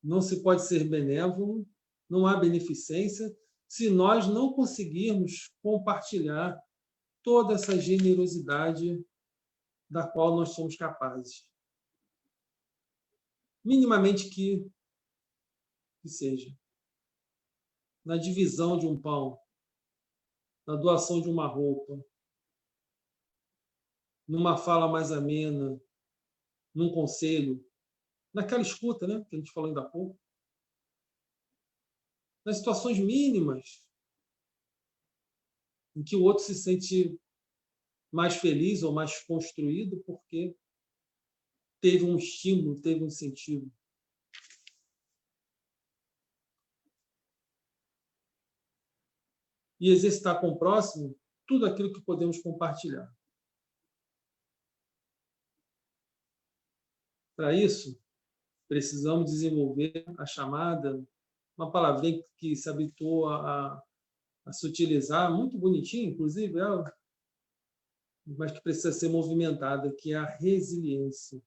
não se pode ser benévolo, não há beneficência se nós não conseguirmos compartilhar toda essa generosidade da qual nós somos capazes. Minimamente que seja. Na divisão de um pão, na doação de uma roupa, numa fala mais amena, num conselho, naquela escuta, né, que a gente falou ainda há pouco, nas situações mínimas em que o outro se sente mais feliz ou mais construído porque teve um estímulo, teve um incentivo. E exercitar com o próximo tudo aquilo que podemos compartilhar. Para isso, precisamos desenvolver a chamada, uma palavrinha que se habituou a se utilizar, muito bonitinha, inclusive, mas que precisa ser movimentada, que é a resiliência.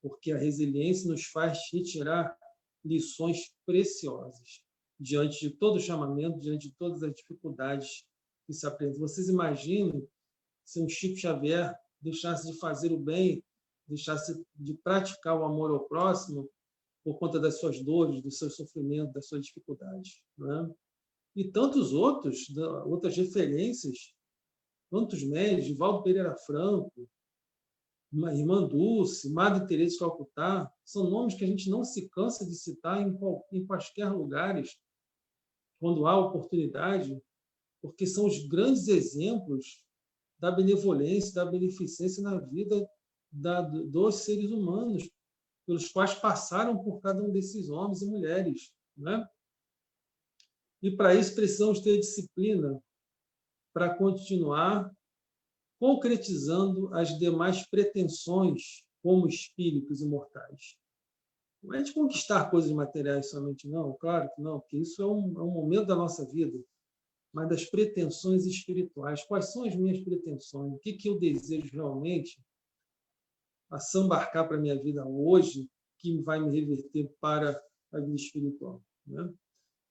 Porque a resiliência nos faz retirar lições preciosas diante de todo o chamamento, diante de todas as dificuldades que se apresentam. Vocês imaginem se um Chico Xavier deixasse de fazer o bem, deixasse de praticar o amor ao próximo por conta das suas dores, do seu sofrimento, das suas dificuldades, né? E tantos outras referências, tantos médios, Valdo Pereira Franco, Irmã Dulce, Madre Teresa de Calcutá, são nomes que a gente não se cansa de citar em quaisquer lugares, quando há oportunidade, porque são os grandes exemplos da benevolência, da beneficência na vida dos seres humanos, pelos quais passaram por cada um desses homens e mulheres, né? E para isso precisamos ter disciplina para continuar concretizando as demais pretensões como espíritos imortais. Não é de conquistar coisas materiais somente, não, claro que não, porque isso é um momento da nossa vida, mas das pretensões espirituais. Quais são as minhas pretensões? O que eu desejo realmente assambarcar para a minha vida hoje, que vai me reverter para a vida espiritual, né?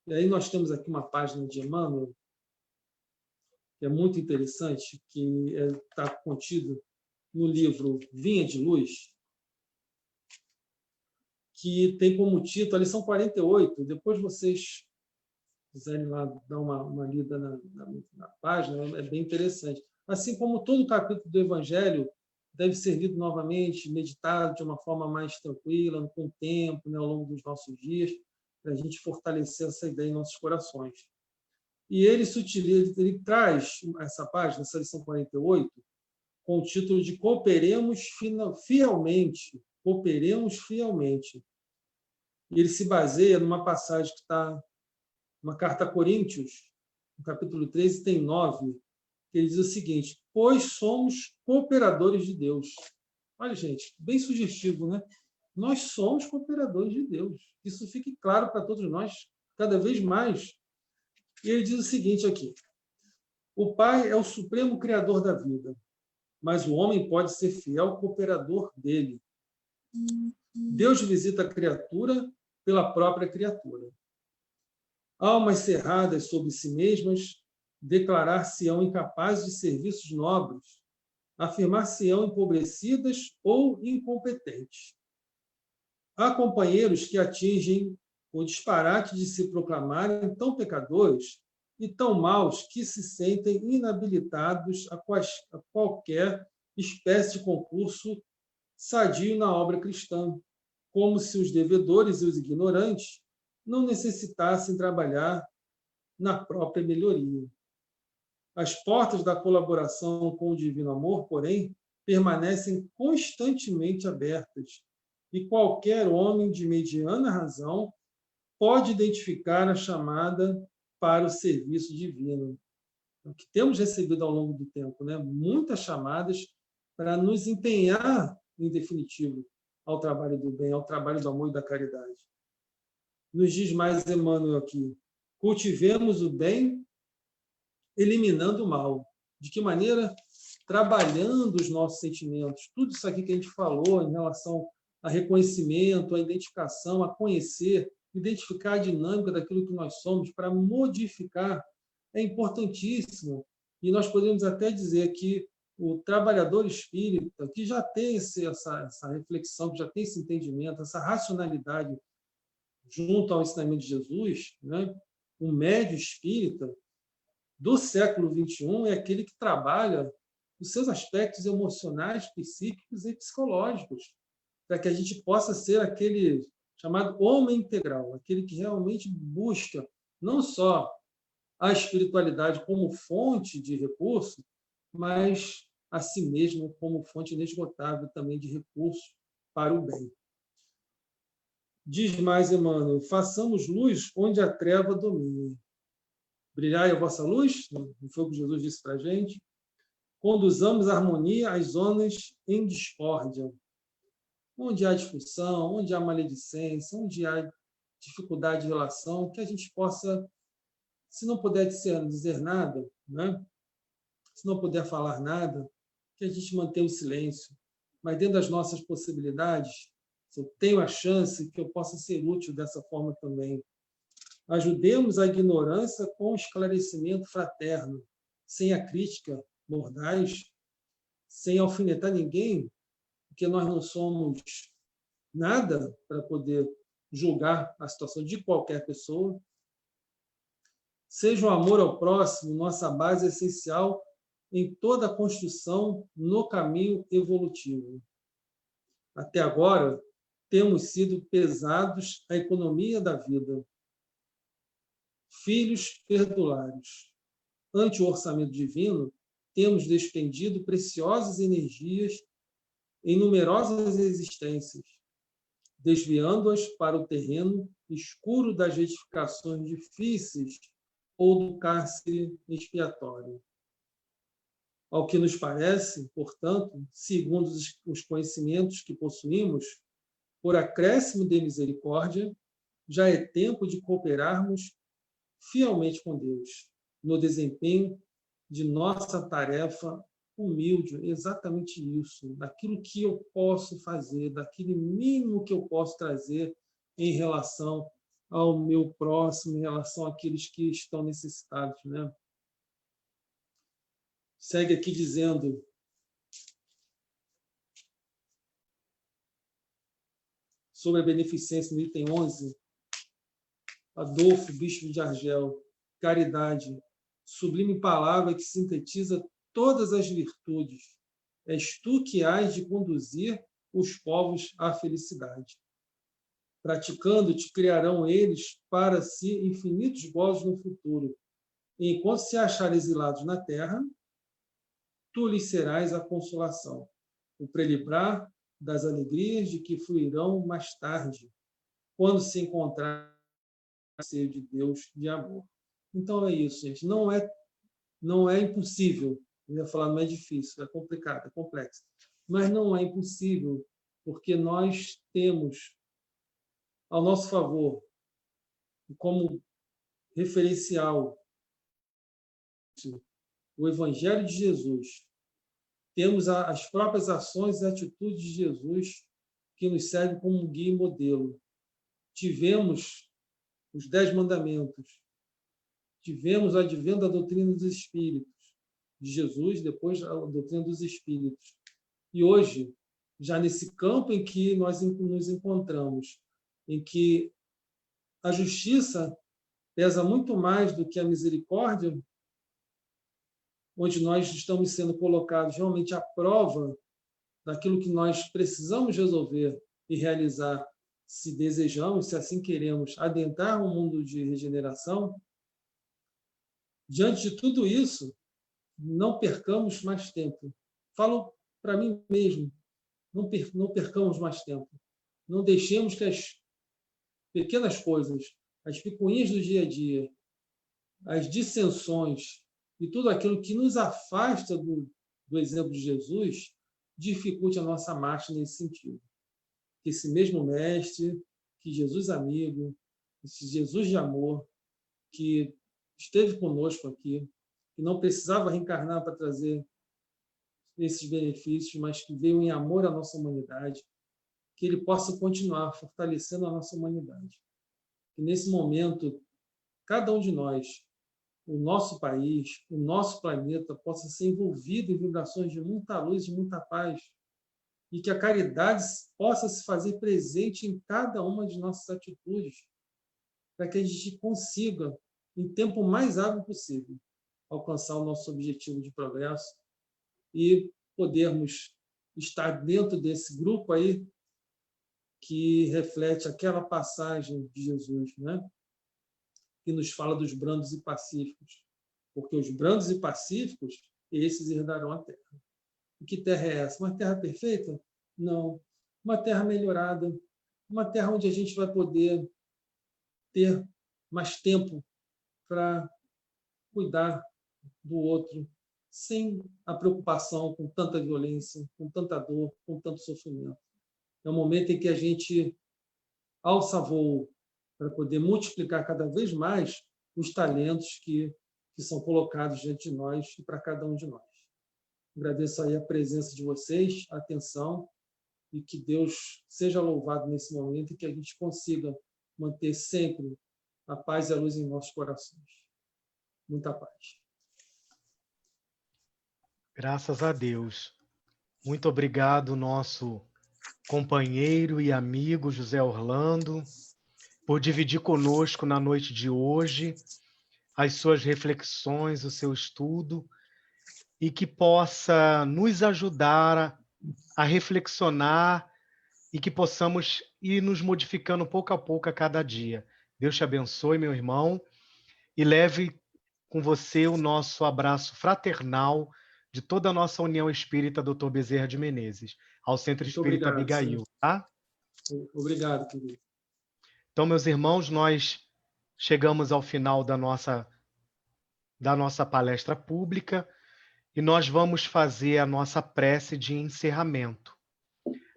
E aí nós temos aqui uma página de Emmanuel, que é muito interessante, que está contido no livro Vinha de Luz, que tem como título, a lição 48, depois vocês quiserem lá dar uma lida na página, é bem interessante. Assim como todo o capítulo do Evangelho deve ser lido novamente, meditado de uma forma mais tranquila, com o tempo, né, ao longo dos nossos dias, para a gente fortalecer essa ideia em nossos corações. E ele traz essa página, essa lição 48, com o título de Cooperemos Fielmente. Cooperemos fielmente. E ele se baseia numa passagem que está numa carta a Coríntios, no capítulo 13, tem 9, que ele diz o seguinte: pois somos cooperadores de Deus. Olha, gente, bem sugestivo, né? Nós somos cooperadores de Deus. Isso fique claro para todos nós, cada vez mais. E ele diz o seguinte aqui: o Pai é o supremo criador da vida, mas o homem pode ser fiel cooperador dele. Deus visita a criatura pela própria criatura. Almas cerradas sobre si mesmas declarar-se-ão incapazes de serviços nobres, afirmar-se-ão empobrecidas ou incompetentes. Há companheiros que atingem o disparate de se proclamarem tão pecadores e tão maus que se sentem inabilitados a qualquer espécie de concurso sadio na obra cristã, como se os devedores e os ignorantes não necessitassem trabalhar na própria melhoria. As portas da colaboração com o divino amor, porém, permanecem constantemente abertas, e qualquer homem de mediana razão pode identificar a chamada para o serviço divino. O que temos recebido ao longo do tempo, né? Muitas chamadas para nos empenhar, em definitivo, ao trabalho do bem, ao trabalho do amor e da caridade. Nos diz mais Emmanuel aqui: cultivemos o bem, eliminando o mal. De que maneira? Trabalhando os nossos sentimentos. Tudo isso aqui que a gente falou em relação a reconhecimento, a identificação, a conhecer, identificar a dinâmica daquilo que nós somos para modificar, é importantíssimo. E nós podemos até dizer que o trabalhador espírita, que já tem essa reflexão, que já tem esse entendimento, essa racionalidade junto ao ensinamento de Jesus, né? O médio espírita do século XXI é aquele que trabalha os seus aspectos emocionais, psíquicos e psicológicos, para que a gente possa ser aquele chamado homem integral, aquele que realmente busca não só a espiritualidade como fonte de recurso, mas a si mesmo como fonte inesgotável também de recurso para o bem. Diz mais Emmanuel: façamos luz onde a treva domine. Brilhai a vossa luz, não foi o que Jesus disse para a gente. Conduzamos a harmonia às zonas em discórdia. Onde há discussão, onde há maledicência, onde há dificuldade de relação, que a gente possa, se não puder dizer nada, né? Se não puder falar nada, que a gente mantenha o silêncio. Mas dentro das nossas possibilidades, se eu tenho a chance, que eu possa ser útil dessa forma também. Ajudemos a ignorância com esclarecimento fraterno, sem a crítica mordaz, sem alfinetar ninguém, porque nós não somos nada para poder julgar a situação de qualquer pessoa. Seja o amor ao próximo nossa base essencial em toda a construção no caminho evolutivo. Até agora, temos sido pesados à economia da vida. Filhos perdulários. Ante o orçamento divino, temos despendido preciosas energias em numerosas existências, desviando-as para o terreno escuro das retificações difíceis ou do cárcere expiatório. Ao que nos parece, portanto, segundo os conhecimentos que possuímos, por acréscimo de misericórdia, já é tempo de cooperarmos fielmente com Deus, no desempenho de nossa tarefa humilde, exatamente isso, daquilo que eu posso fazer, daquele mínimo que eu posso trazer em relação ao meu próximo, em relação àqueles que estão necessitados, né? Segue aqui dizendo: sobre a beneficência, no item 11, Adolfo, bispo de Argel: caridade, sublime palavra que sintetiza todas as virtudes. És tu que hás de conduzir os povos à felicidade. Praticando-te, criarão eles para si infinitos gozos no futuro. E enquanto se acharem exilados na terra, tu lhes serás a consolação, o prelibrar das alegrias de que fluirão mais tarde, quando se encontrar no seio de Deus de amor. Então é isso, gente. Não é impossível. Eu ia falar, não é difícil, é complicado, é complexo. Mas não é impossível, porque nós temos ao nosso favor, como referencial, o Evangelho de Jesus. Temos as próprias ações e atitudes de Jesus que nos servem como guia e modelo. Tivemos os 10 mandamentos. Tivemos o advento da doutrina dos Espíritos de Jesus, depois a doutrina dos Espíritos. E hoje, já nesse campo em que nós nos encontramos, em que a justiça pesa muito mais do que a misericórdia, onde nós estamos sendo colocados realmente à prova daquilo que nós precisamos resolver e realizar, se desejamos, se assim queremos, adentrar um mundo de regeneração. Diante de tudo isso, não percamos mais tempo. Falo para mim mesmo, não percamos mais tempo. Não deixemos que as pequenas coisas, as picuinhas do dia a dia, as dissensões e tudo aquilo que nos afasta do exemplo de Jesus dificulte a nossa marcha nesse sentido. Que esse mesmo mestre, que Jesus amigo, esse Jesus de amor, que esteve conosco aqui, que não precisava reencarnar para trazer esses benefícios, mas que veio em amor à nossa humanidade, que ele possa continuar fortalecendo a nossa humanidade. Que nesse momento, cada um de nós, o nosso país, o nosso planeta, possa ser envolvido em vibrações de muita luz e muita paz, e que a caridade possa se fazer presente em cada uma de nossas atitudes, para que a gente consiga, em tempo mais hábil possível, alcançar o nosso objetivo de progresso e podermos estar dentro desse grupo aí que reflete aquela passagem de Jesus, né? Que nos fala dos brandos e pacíficos, porque os brandos e pacíficos, esses herdarão a terra. E que terra é essa? Uma terra perfeita? Não. Uma terra melhorada, uma terra onde a gente vai poder ter mais tempo para cuidar do outro, sem a preocupação com tanta violência, com tanta dor, com tanto sofrimento. É um momento em que a gente alça voo para poder multiplicar cada vez mais os talentos que são colocados diante de nós e para cada um de nós. Agradeço aí a presença de vocês, a atenção, e que Deus seja louvado nesse momento e que a gente consiga manter sempre a paz e a luz em nossos corações. Muita paz. Graças a Deus. Muito obrigado, nosso companheiro e amigo José Orlando, por dividir conosco na noite de hoje as suas reflexões, o seu estudo, e que possa nos ajudar a reflexionar e que possamos ir nos modificando pouco a pouco a cada dia. Deus te abençoe, meu irmão, e leve com você o nosso abraço fraternal de toda a nossa União Espírita Dr. Bezerra de Menezes, ao Centro Muito Espírita obrigado, Abigail, tá? Obrigado, querido. Então, meus irmãos, nós chegamos ao final da nossa palestra pública e nós vamos fazer a nossa prece de encerramento.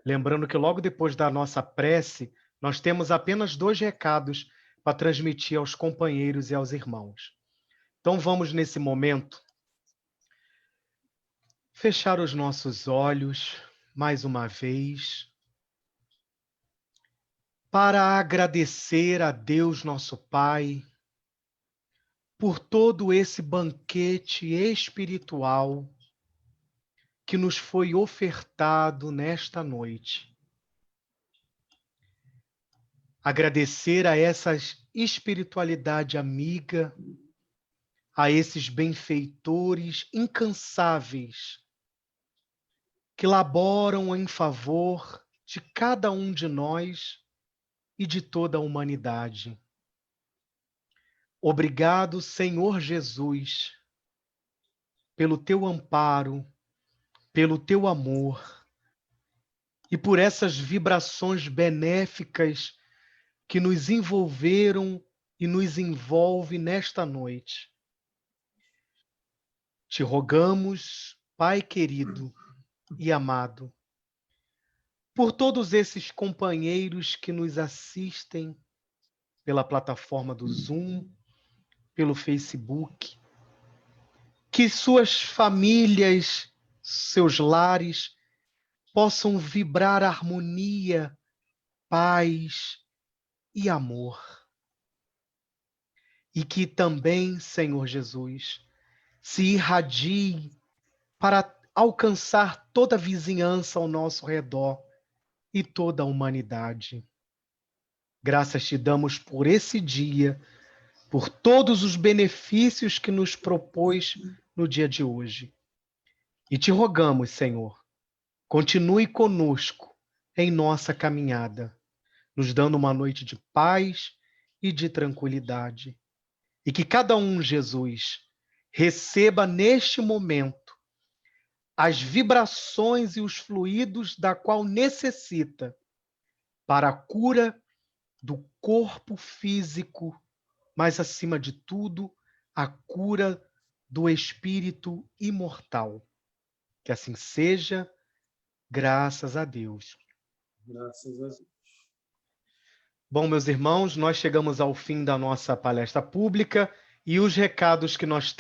Lembrando que logo depois da nossa prece, nós temos apenas 2 recados para transmitir aos companheiros e aos irmãos. Então vamos, nesse momento, fechar os nossos olhos mais uma vez para agradecer a Deus nosso Pai por todo esse banquete espiritual que nos foi ofertado nesta noite. Agradecer a essa espiritualidade amiga, a esses benfeitores incansáveis que laboram em favor de cada um de nós e de toda a humanidade. Obrigado, Senhor Jesus, pelo teu amparo, pelo teu amor e por essas vibrações benéficas que nos envolveram e nos envolve nesta noite. Te rogamos, Pai querido e amado, por todos esses companheiros que nos assistem pela plataforma do Zoom, pelo Facebook, que suas famílias, seus lares possam vibrar harmonia, paz e amor. E que também, Senhor Jesus, se irradie para alcançar toda a vizinhança ao nosso redor e toda a humanidade. Graças te damos por esse dia, por todos os benefícios que nos propôs no dia de hoje. E te rogamos, Senhor, continue conosco em nossa caminhada, nos dando uma noite de paz e de tranquilidade. E que cada um, Jesus, receba neste momento as vibrações e os fluidos da qual necessita para a cura do corpo físico, mas, acima de tudo, a cura do espírito imortal. Que assim seja, graças a Deus. Graças a Deus. Bom, meus irmãos, nós chegamos ao fim da nossa palestra pública e os recados que nós temos